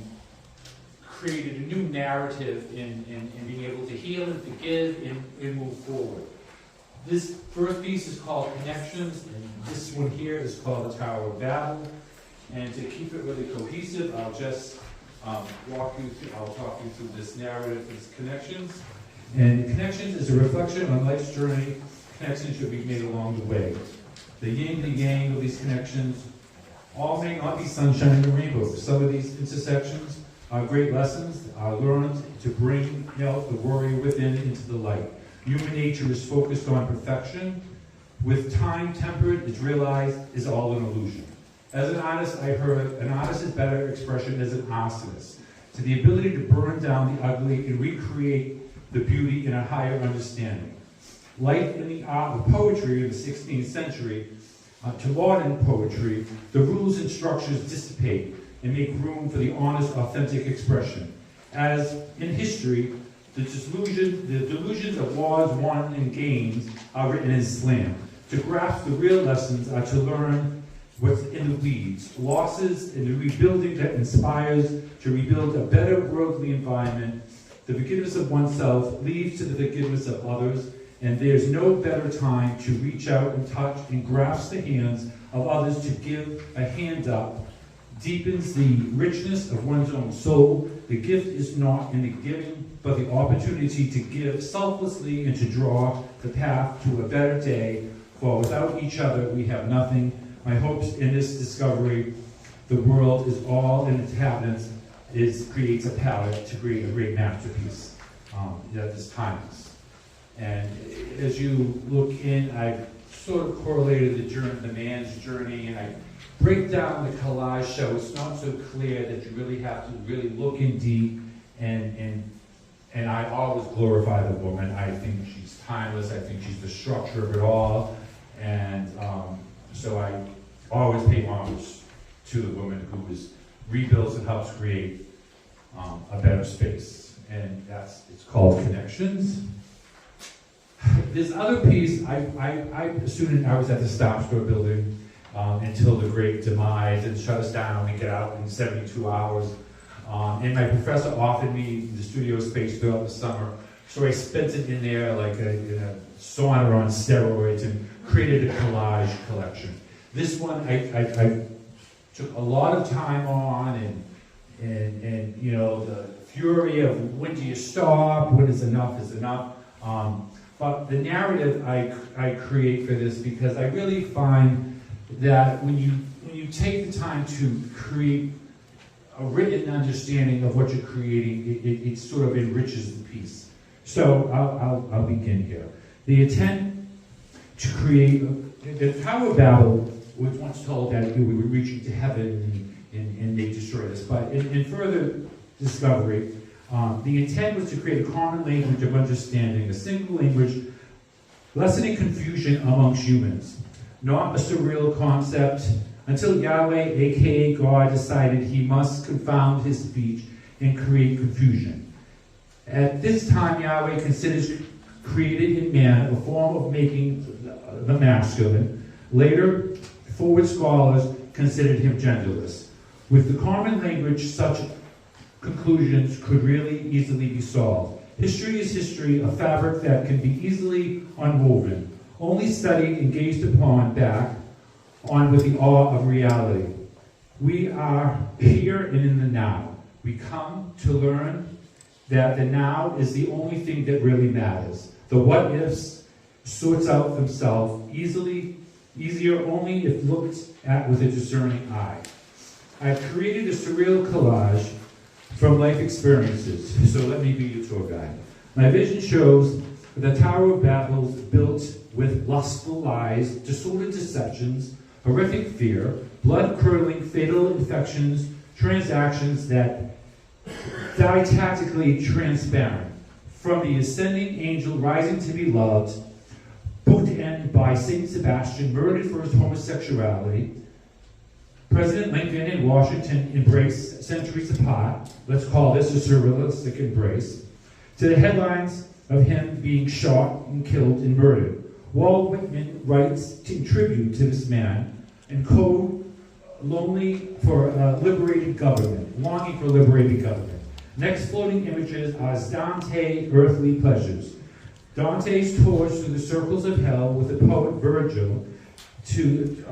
created a new narrative in being able to heal and forgive and move forward. This first piece is called Connections, and this one here is called the Tower of Babel. And to keep it really cohesive, I'll just I'll talk you through this narrative, these connections. And connections is a reflection on life's journey. Connections should be made along the way. The yin, the yang of these connections all may not be sunshine and rainbows. Some of these intersections are great lessons learned to bring out the warrior within into the light. Human nature is focused on perfection. With time tempered, it's realized is all an illusion. As an artist, I heard an artist is better expression as an arsonist. To the ability to burn down the ugly and recreate the beauty in a higher understanding. Like in the art of poetry of the 16th century, to modern poetry, the rules and structures dissipate and make room for the honest, authentic expression. As in history, the delusions of wars won and gains are written in slam. To grasp the real lessons are to learn what's in the weeds, losses and the rebuilding that inspires to rebuild a better worldly environment. The forgiveness of oneself leads to the forgiveness of others, and there's no better time to reach out and touch and grasp the hands of others. To give a hand up deepens the richness of one's own soul. The gift is not in the giving, but the opportunity to give selflessly and to draw the path to a better day. For without each other, we have nothing. My hopes in this discovery, the world is all in its inhabitants, creates a palette to create a great masterpiece that is timeless. And as you look in, I've sort of correlated the man's journey, and I break down the collage so it's not so clear that you really have to really look in deep, and I always glorify the woman. I think she's timeless. I think she's the structure of it all, and so I always pay homage to the woman who rebuilds and helps create a better space, and it's called Connections. This other piece, I'm a student. I was at the Stop Store building until the great demise and shut us down and get out in 72 hours. And my professor offered me the studio space throughout the summer, so I spent it in there like in a sauna on steroids and created a collage collection. This one I took a lot of time on, and you know, the fury of when do you stop, when is enough is enough. But the narrative I create for this, because I really find that when you take the time to create a written understanding of what you're creating, it sort of enriches the piece. So I'll begin here. The intent to create the Tower of Babel was once told that we were reaching to heaven and they destroyed us. But in further discovery, the intent was to create a common language of understanding, a single language, lessening confusion amongst humans. Not a surreal concept, until Yahweh, aka God, decided he must confound his speech and create confusion. At this time, Yahweh considers created in man a form of making the masculine. Later, forward scholars considered him genderless. With the common language, such conclusions could really easily be solved. History is history, a fabric that can be easily unwoven, only studied and gazed upon back on with the awe of reality. We are here and in the now. We come to learn that the now is the only thing that really matters. The what-ifs sorts out themselves easier only if looked at with a discerning eye. I've created a surreal collage from life experiences, so let me be your tour guide. My vision shows the Tower of Babel built with lustful lies, disordered deceptions, horrific fear, blood-curdling fatal infections, transactions that die tactically transparent. From the ascending angel rising to be loved, bookend by Saint Sebastian, murdered for his homosexuality, President Lincoln and Washington embraced centuries apart. Let's call this a surrealistic embrace. To the headlines of him being shot and killed and murdered. Walt Whitman writes in tribute to this man, and code lonely for a liberated government, longing for liberated government. Next floating images are Dante's earthly pleasures. Dante's tours through the circles of hell with the poet Virgil to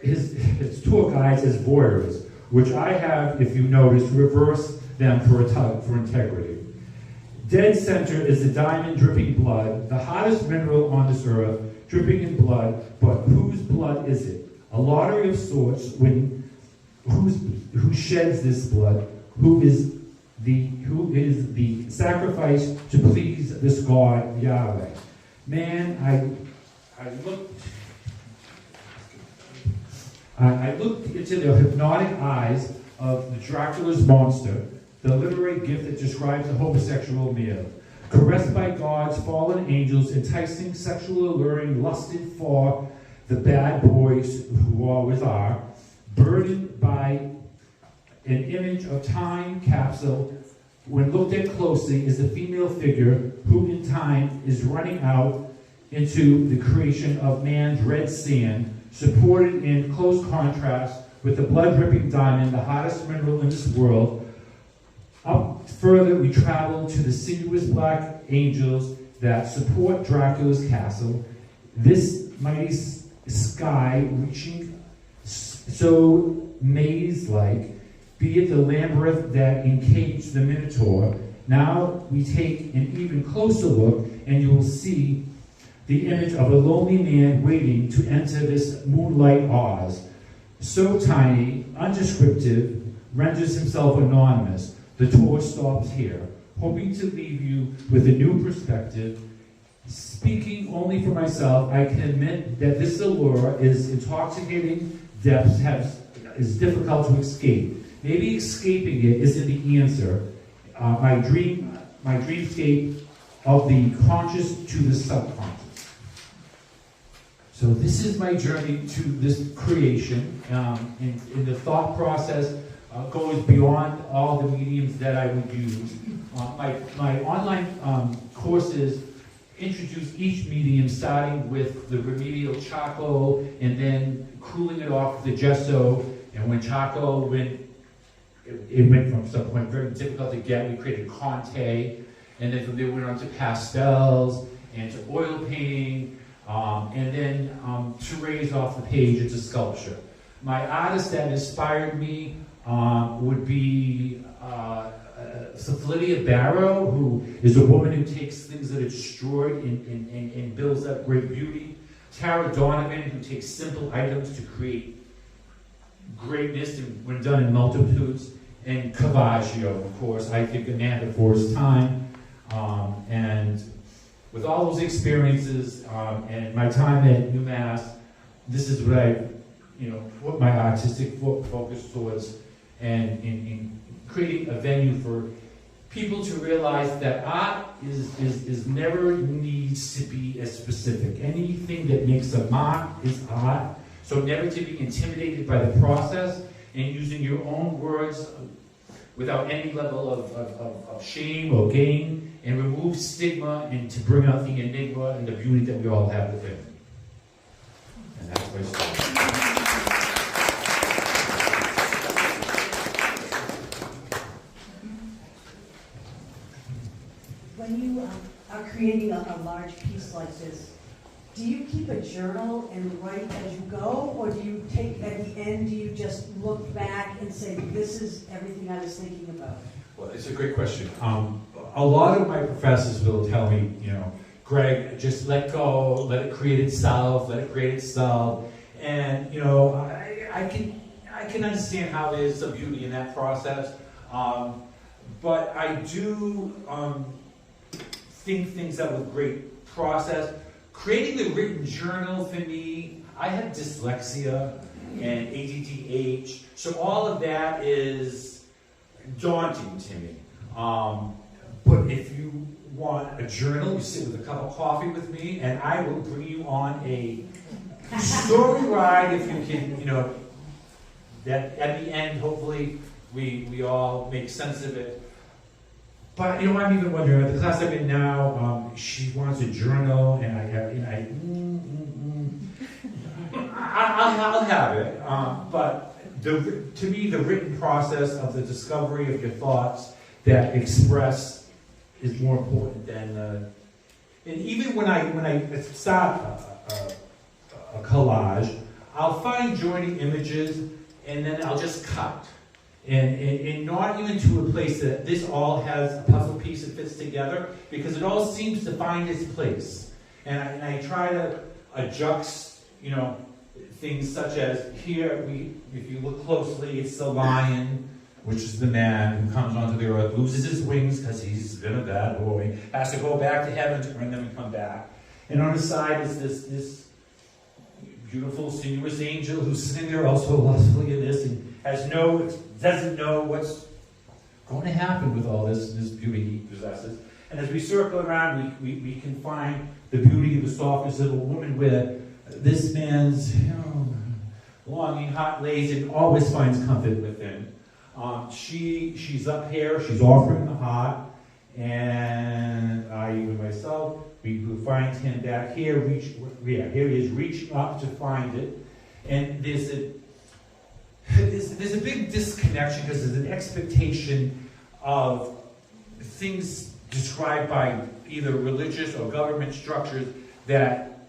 his tour guides as voyeurs. which I have, if you notice, reversed them for a tug for integrity. Dead center is the diamond dripping blood, the hottest mineral on this earth, dripping in blood, but whose blood is it? A lottery of sorts, who sheds this blood, who is the sacrifice to please this God, Yahweh. Man, I looked into the hypnotic eyes of the Dracula's monster, the literary gift that describes a homosexual male, caressed by God's fallen angels, enticing, sexual alluring, lusted for the bad boys who always are, burdened by an image of time capsule. When looked at closely, is a female figure who in time is running out into the creation of man's red sand, supported in close contrast with the blood-dripping diamond, the hottest mineral in this world. Up further, we travel to the sinuous black angels that support Dracula's castle. This mighty sky reaching so maze-like, be it the labyrinth that encaged the Minotaur. Now we take an even closer look, and you will see the image of a lonely man waiting to enter this moonlight Oz. So tiny, undescriptive, renders himself anonymous. The tour stops here, hoping to leave you with a new perspective. Speaking only for myself, I can admit that this allure is intoxicating, depths is difficult to escape. Maybe escaping it isn't the answer. My dreamscape of the conscious to the subconscious. So this is my journey to this creation, and the thought process goes beyond all the mediums that I would use. My online courses introduce each medium, starting with the remedial charcoal and then cooling it off with the gesso. And when charcoal it went from some point very difficult to get, we created Conte, and then from there we went on to pastels and to oil painting, and then to raise off the page into sculpture. My artist that inspired me would be Lydia Barrow, who is a woman who takes things that are destroyed and builds up great beauty. Tara Donovan, who takes simple items to create greatness when done in multitudes. And Cavaggio, of course, I think a man before his time. And with all those experiences and my time at UMass, this is what I put my artistic focus towards, and in creating a venue for people to realize that art is never needs to be as specific. Anything that makes a mark is art. So never to be intimidated by the process, and using your own words without any level of shame or gain, and remove stigma, and to bring out the enigma and the beauty that we all have within. And that's my story. When you are creating a large piece like this, do you keep a journal and write as you go, or do you take, at the end, do you just look back and say, this is everything I was thinking about? Well, it's a great question. A lot of my professors will tell me, Greg, just let go, let it create itself, and I can understand how there's a beauty in that process, but I do think things out with great process. Creating the written journal for me, I have dyslexia and ADDH, so all of that is daunting to me. But if you want a journal, you sit with a cup of coffee with me, and I will bring you on a story ride if you can, that at the end, hopefully, we all make sense of it. But I'm even wondering, the class I'm in now, she wants a journal, and I'll have it. But to me, the written process of the discovery of your thoughts that express is more important than. And even when I start a collage, I'll find joining images, and then I'll just cut. And not even to a place that this all has a puzzle piece that fits together, because it all seems to find its place. And I try to adjust, things such as here, if you look closely, it's the lion, which is the man who comes onto the earth, loses his wings because he's been a bad boy, has to go back to heaven to earn them and come back. And on his side is this beautiful, sinuous angel who's sitting there also lustfully in this and doesn't know what's going to happen with all this beauty he possesses. And as we circle around, we can find the beauty of the softness of a woman where this man's longing heart lays and always finds comfort within. She's up here, she's offering the heart, and I, even myself, we find him back here, here he is reaching up to find it. And there's a big disconnection because there's an expectation of things described by either religious or government structures that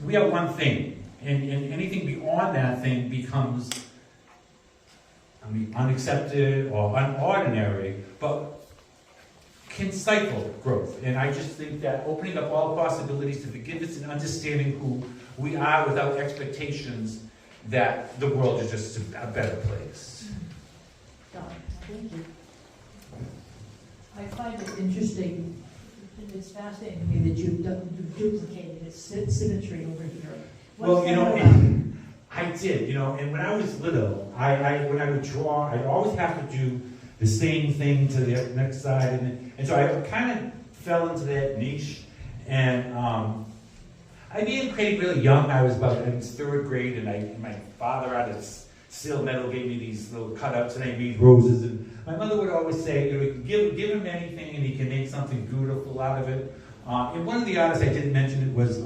we are one thing, and anything beyond that thing becomes unaccepted or unordinary, but can stifle growth. And I just think that opening up all possibilities to forgiveness and understanding who we are without expectations that the world is just a better place. Thank you. I find it interesting, it's fascinating to me that you've duplicated its symmetry over here. I did, and when I was little, when I would draw, I'd always have to do the same thing to the next side, and so I kind of fell into that niche, and I began creating really young. I was in third grade, and my father out of steel metal gave me these little cutouts, and I made roses, and my mother would always say, you can give him anything, and he can make something beautiful out of it. And one of the artists I didn't mention it was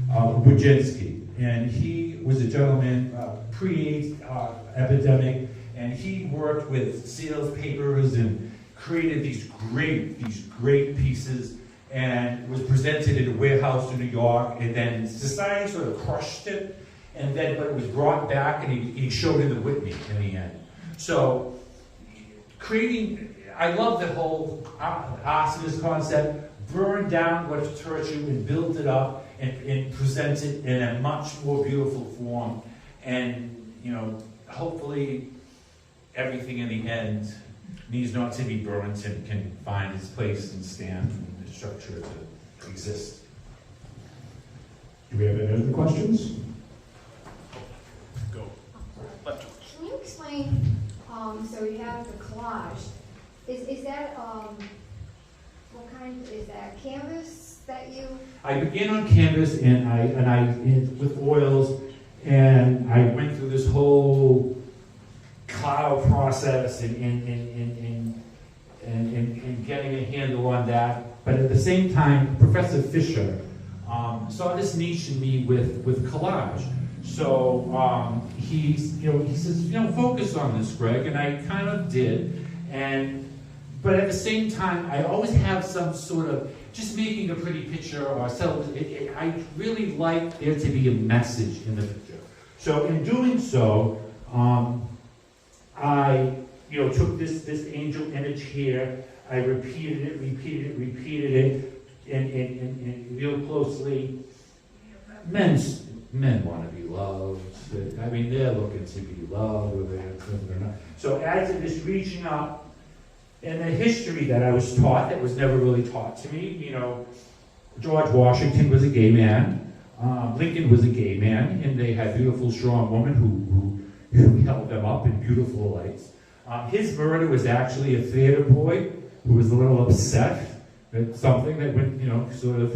Wojcinski. And he was a gentleman pre-epidemic, and he worked with sealed papers and created these great pieces, and was presented in a warehouse in New York, and then society sort of crushed it, but it was brought back, and he showed it in the Whitney in the end. So I love the whole arsonist concept, burn down what's hurt you and build it up, and present it in a much more beautiful form, and hopefully everything in the end needs not to be burnt and can find its place and stand in the structure to exist. Do we have any other questions? Go. Can you explain, so you have the collage, is that, what kind, is that canvas that you? I began on canvas and I with oils, and I went through this whole cloud process and getting a handle on that. But at the same time, Professor Fisher saw this niche in me with collage. So he says, focus on this, Greg, and I kind of did. But at the same time, I always have some sort of just making a pretty picture or I really like there to be a message in the picture. So in doing so, I took this angel image here. I repeated it, and real closely. Men want to be loved. I mean, they're looking to be loved, whether they're not. So as it is reaching up. And the history that I was taught that was never really taught to me, George Washington was a gay man, Lincoln was a gay man, and they had beautiful, strong women who held them up in beautiful lights. His murder was actually a theater boy who was a little upset at something that went, sort of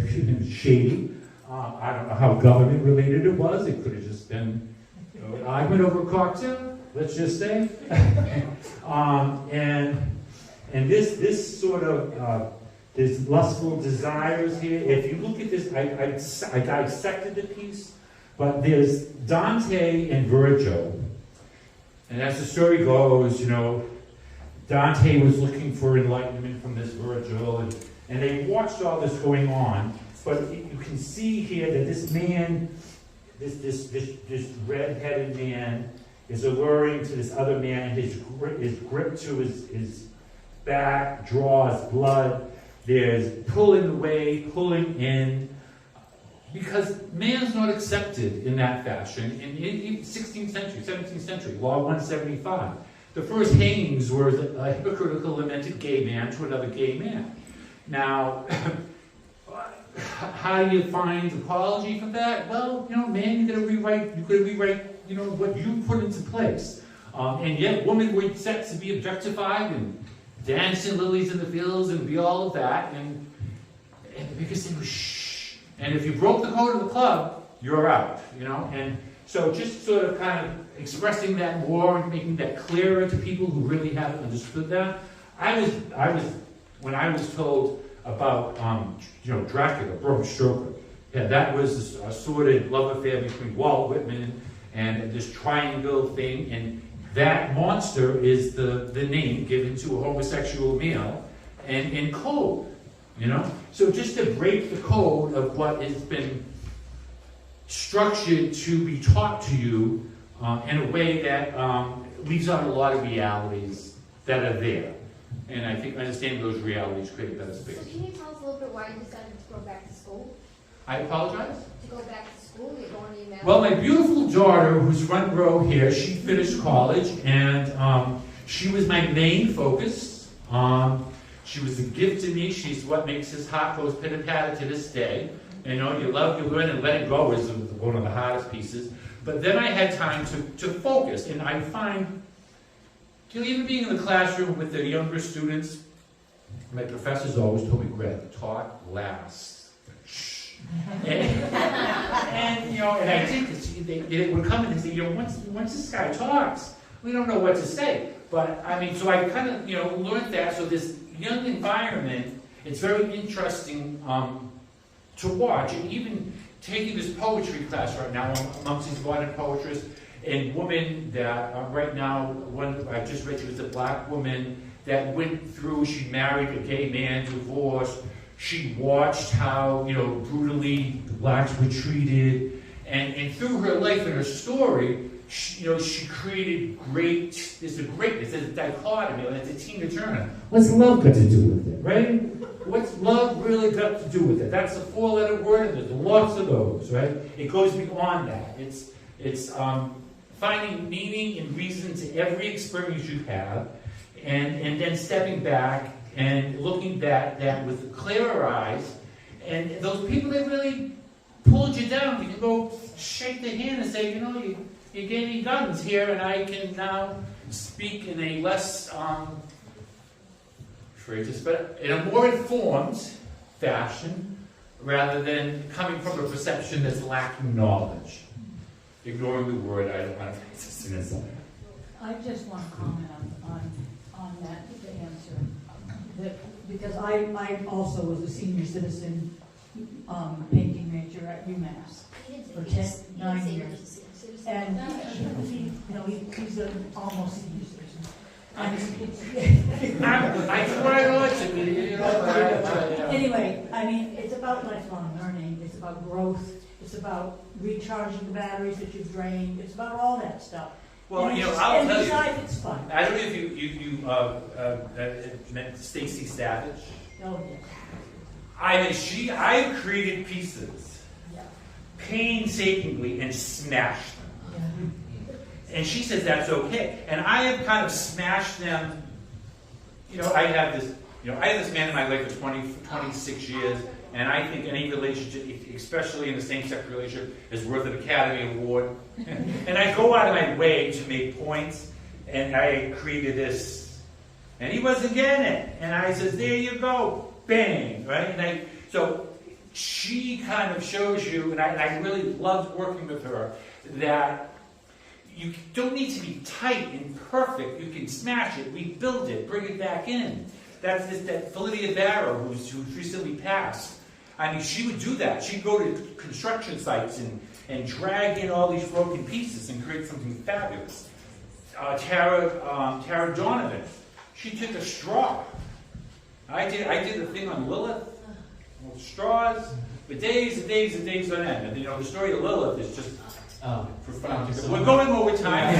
shady. I don't know how government related it was. It could have just been an argument over a cocktail, let's just say. And this sort of, this lustful desires here, if you look at this, I dissected the piece, but there's Dante and Virgil. And as the story goes, Dante was looking for enlightenment from this Virgil, and they watched all this going on, but you can see here that this man, this red-headed man, is alluring to this other man. His grip to his back draws blood. There's pulling away, pulling in, because man's not accepted in that fashion. In 16th century, 17th century, Law 175, the first hangings were a hypocritical lamented gay man to another gay man. Now, how do you find apology for that? Well, man, you gotta rewrite, what you put into place. And yet, women were set to be objectified and dance in lilies in the fields and be all of that, and because they were shh. And if you broke the code of the club, you're out, And so just sort of kind of expressing that more and making that clearer to people who really haven't understood that. When I was told about, Dracula, Bram Stoker, that was a sordid love affair between Walt Whitman and this triangle thing, and that monster is the name given to a homosexual male and code, So just to break the code of what has been structured to be taught to you in a way that leaves out a lot of realities that are there. And I think understanding those realities create a better space. So can you tell us a little bit why you decided to go back to school? I apologize? To go back to school? You're going to UMass? Well, my beautiful daughter, who's front row here, she finished college, and she was my main focus. She was a gift to me. She's what makes his heart goes pitter-patter to this day. You love, you learn, and letting go is one of the hardest pieces. But then I had time to focus, and I find, even being in the classroom with the younger students, my professors always told me, Greg, talk last. Shh. And I did this. They would come and say, once this guy talks, we don't know what to say. But, so I kind of, learned that. So this young environment, it's very interesting to watch. And even taking this poetry class right now amongst these modern poetry and women that right now, one I just read, she was a black woman that went through, she married a gay man, divorced. She watched how, brutally the blacks were treated. And through her life and her story, she created there's a greatness, there's a dichotomy, there's a Tina Turner. What's love got to do with it, right? What's love really got to do with it? That's a four-letter word, and there's lots of those, right? It goes beyond that. It's finding meaning and reason to every experience you have, and then stepping back and looking at that with clearer eyes. And those people that really pulled you down, you can go shake their hand and say, you gave me guns here, and I can now speak in a less, in a more informed fashion, rather than coming from a perception that's lacking knowledge. Ignoring the word, I don't want to face this in a second. I just want to comment on that, the answer. Because I also was a senior citizen painting major at UMass for 9 years. And he's an almost senior citizen. I try not to be, Anyway, it's about lifelong learning. It's about growth. It's about recharging the batteries that you've drained. It's about all that stuff. Well, I'll tell you, it's fun. I don't know if you met Stacey Savage. Oh, yeah. I've created pieces painstakingly and smashed them. And she says that's okay. And I have kind of smashed them. I have this man in my life for 26 years, and I think any relationship, especially in a same-sex relationship, is worth an Academy Award. And I go out of my way to make points, and I created this. And he wasn't getting it. And I says, there you go, bang, right? So she kind of shows you, and I really loved working with her, that you don't need to be tight and perfect. You can smash it, rebuild it, bring it back in. That's that Felicia Barrow, who's recently passed. She would do that. She'd go to construction sites and drag in all these broken pieces and create something fabulous. Tara Donovan, she took a straw. I did a thing on Lilith, with straws, for days and days and days on end. And the story of Lilith is just For fun. We're going over time.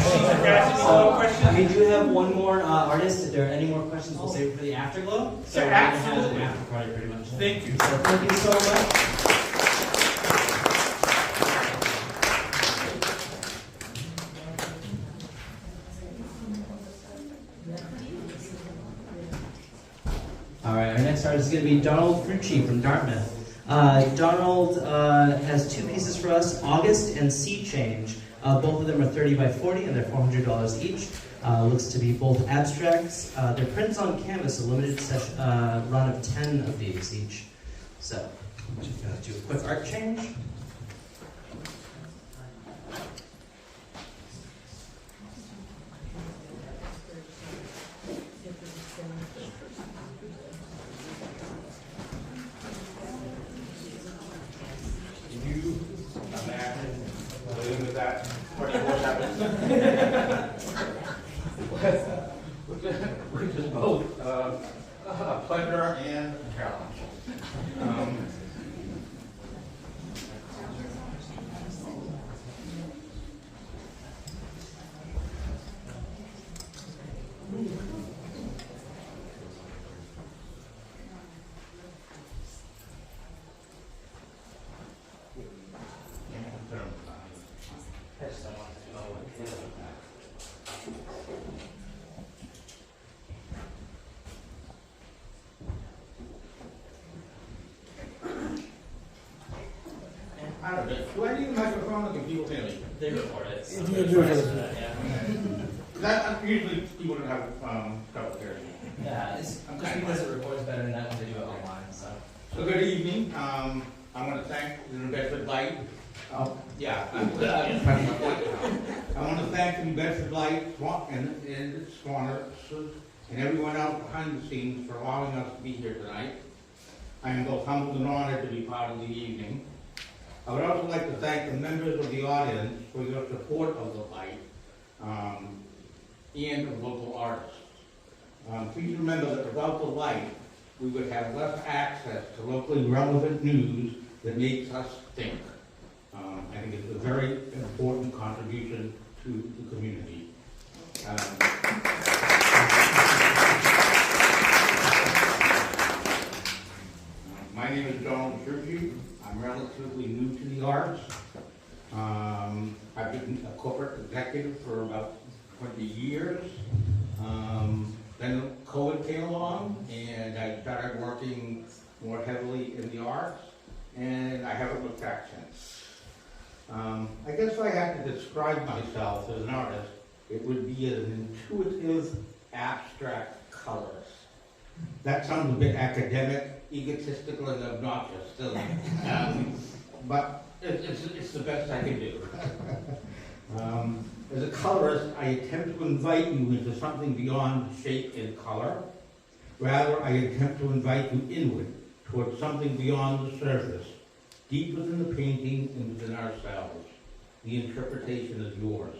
We do have one more artist. If there are any more questions, we'll save it for the afterglow. So we're going to have an after party pretty much. Thank you. So thank you so much. All right, our next artist is going to be Donald Fruci from Dartmouth. Donald has two pieces for us, August and Sea Change. Both of them are 30 by 40 and they're $400 each. Looks to be both abstracts. They're prints on canvas, a limited run of 10 of these each. So, I'm just going to do a quick art change. Which is both a pleasure and a challenge. I don't know. Do I need a microphone or can people hear me? They record it. So You do it. Yeah. Usually people don't have trouble hearing. Yeah, it's just because it records better than that when they do it online. So good evening. I want to thank the Bedford Light. I want to thank the Bedford Light and its sponsors and everyone else behind the scenes for allowing us to be here tonight. I am both humbled and honored to be part of the evening. I would also like to thank the members of the audience for your support of the Light and of local artists. Please remember that without the Light, we would have less access to locally relevant news that makes us think. I think it's a very important contribution to the community. My name is Donald Fruci. I'm relatively new to the arts. I've been a corporate executive for about 20 years. Then COVID came along and I started working more heavily in the arts, and I haven't looked back since. I guess if I had to describe myself as an artist, it would be as an intuitive, abstract colorist. That sounds a bit academic, egotistical, and obnoxious, doesn't it? But it's the best I can do. As a colorist, I attempt to invite you into something beyond shape and color. Rather, I attempt to invite you inward, towards something beyond the surface, deep within the painting and within ourselves. The interpretation is yours.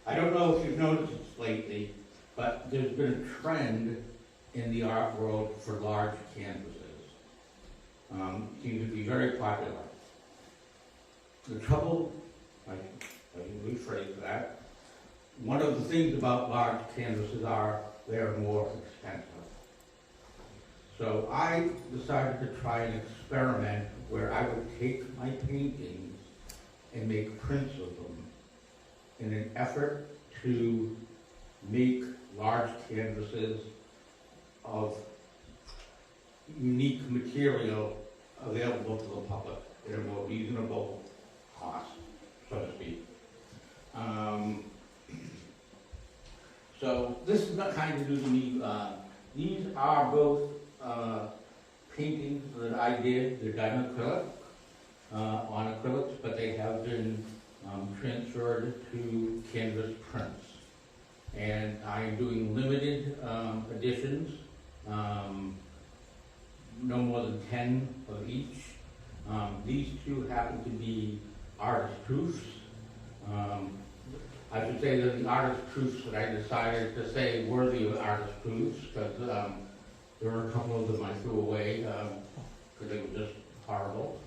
I don't know if you've noticed this lately, but there's been a trend in the art world for large canvases. Seems to be very popular. The trouble, I can rephrase that, one of the things about large canvases are they're more expensive. So I decided to try an experiment where I would take my paintings and make prints of them in an effort to make large canvases of unique material available to the public at a more reasonable cost, so to speak. So this is not kind of new to me. These are both paintings that I did. They're done acrylic, on acrylics, but they have been transferred to canvas prints. And I am doing limited editions, no more than 10 of each. These two happen to be artist proofs. I should say that the artist proofs that I decided to say worthy of artist proofs, because there were a couple of them I threw away because they were just horrible.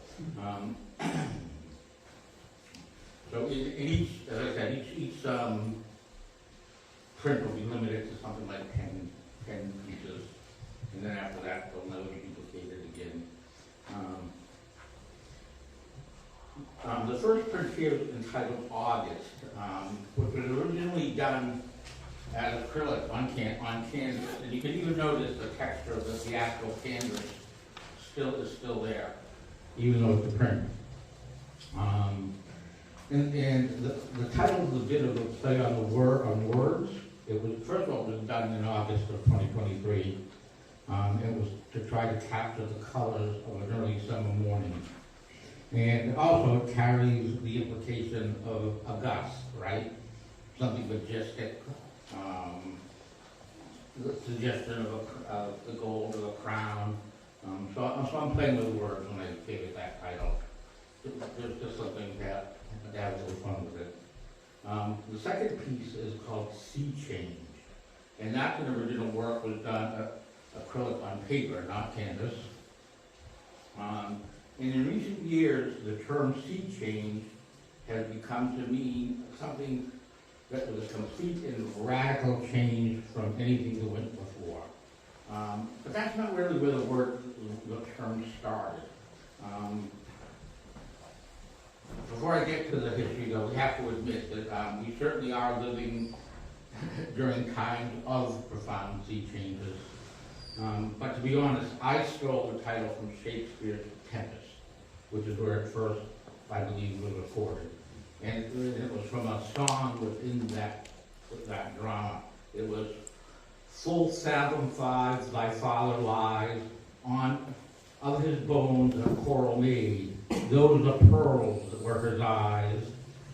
So in each, as I said, each print will be limited to something like 10 pieces, and then after that, they'll never be duplicated again. The first print here is entitled August, which was originally done as acrylic on canvas, and you can even notice the texture of the actual canvas is still there, even though it's a print. And the title is a bit of a play on words. It was, first of all, it was done in August of 2023. It was to try to capture the colors of an early summer morning. And also it carries the implication of a gust, right? Something majestic, the suggestion of the gold of a crown. So I'm playing with words when I gave it that title. There's just something that have a little fun with it. The second piece is called Sea Change. And that original work was done acrylic on paper, not canvas. And in recent years, the term sea change has become to mean something that was a complete and radical change from anything that went before. But that's not really where the term started. Before I get to the history, though, we have to admit that we certainly are living during times of profound sea changes. But to be honest, I stole the title from Shakespeare's Tempest, which is where it first, I believe, was recorded. And it was from a song within that drama. It was, "Full fathom 5 thy father lies, on of his bones a coral made, those are pearls that were his eyes,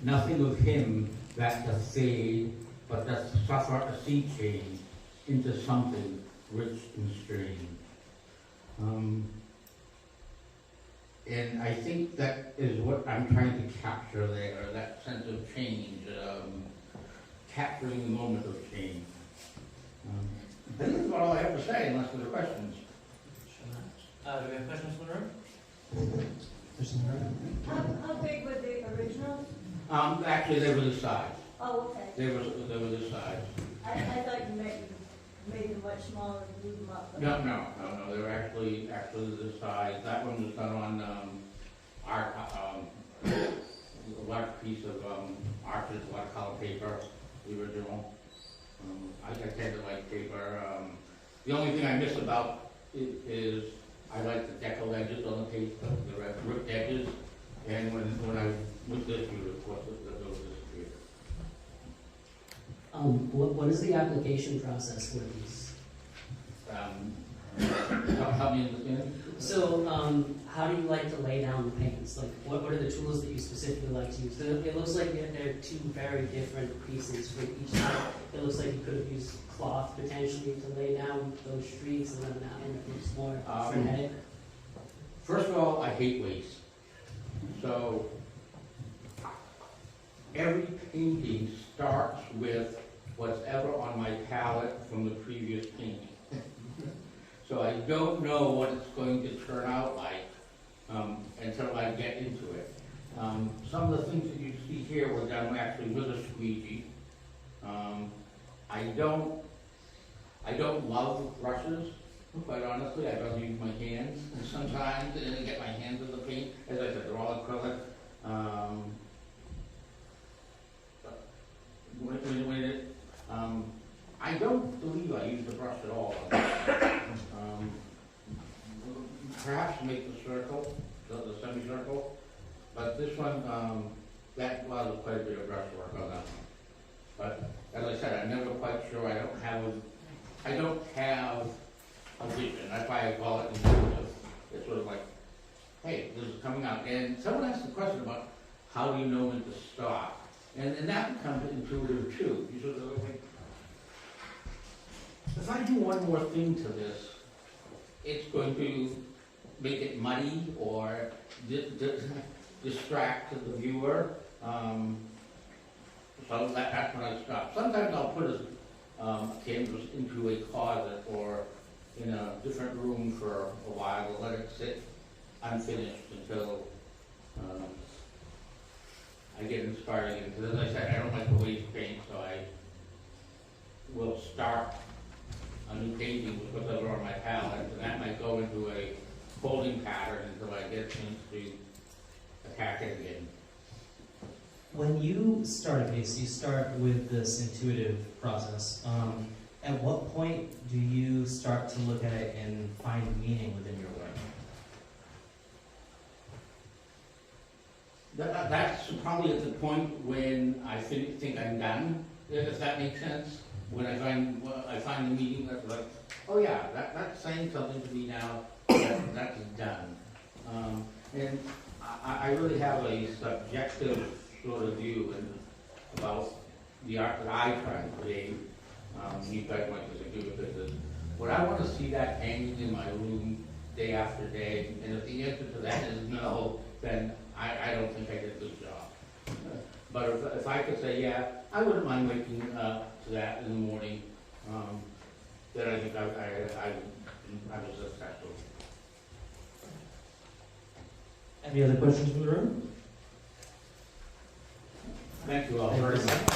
nothing of him that doth fade, but doth suffer a sea change into something rich and strange." And I think that is what I'm trying to capture there, that sense of change, capturing the moment of change. I think that's about all I have to say, unless there are questions. Do we have questions from the room? How big were the originals? Actually, they were the size. Oh, okay. They were the size. I thought you made them much smaller and blew them up. No. They were actually the size. That one was done on a large piece of arches, watercolor paper, the original. I tend to like paper. The only thing I miss about it is I like the decal edges on the paper, the ripped edges, and when I with this, of course, those disappear. What is the application process for these? Help me understand. So, how do you like to lay down the paints? Like, what are the tools that you specifically like to use? So it looks like there are two very different pieces for each side. It looks like you could have used cloth potentially to lay down those streaks, and then that one looks more frenetic. First of all, I hate waste. So every painting starts with what's ever on my palette from the previous painting. So I don't know what it's going to turn out like until I get into it. Some of the things that you see here were done actually with a squeegee. I don't love brushes, quite honestly. I'd rather use my hands sometimes and get my hands in the paint. As I said, they're all acrylic. I don't believe I used the brush at all. Perhaps to make the circle, the semicircle, but this one, that was quite a bit of brush work on that one. But as I said, I'm never quite sure. I don't have a vision. That's why I call it intuitive. It's sort of like, hey, this is coming out. And someone asked the question about how do you know when to stop? And that becomes intuitive too. You sort of like, if I do one more thing to this, it's going to make it muddy or distract the viewer. So that's when I stop. Sometimes I'll put a canvas into a closet or in a different room for a while to let it sit unfinished until I I get inspired again. Because as I said, I don't like to waste paint, so I will start a new painting with whatever on my palette, and that might go into a folding pattern until I get a chance to attack it again. When you start a piece, you start with this intuitive process. At what point do you start to look at it and find meaning within your work? That's probably at the point when I think I'm done, if that makes sense. When I find the meaning that's like, oh yeah, that's saying something to me now, that's done. And I really have a subjective sort of view about the art that I try to create. You guys might disagree with it. Would I want to see that hanging in my room day after day? And if the answer to that is no, then I don't think I did a good job. But if I could say, yeah, I wouldn't mind waking up to that in the morning, then I think I was successful. Any other questions from the room? Thank you all very much.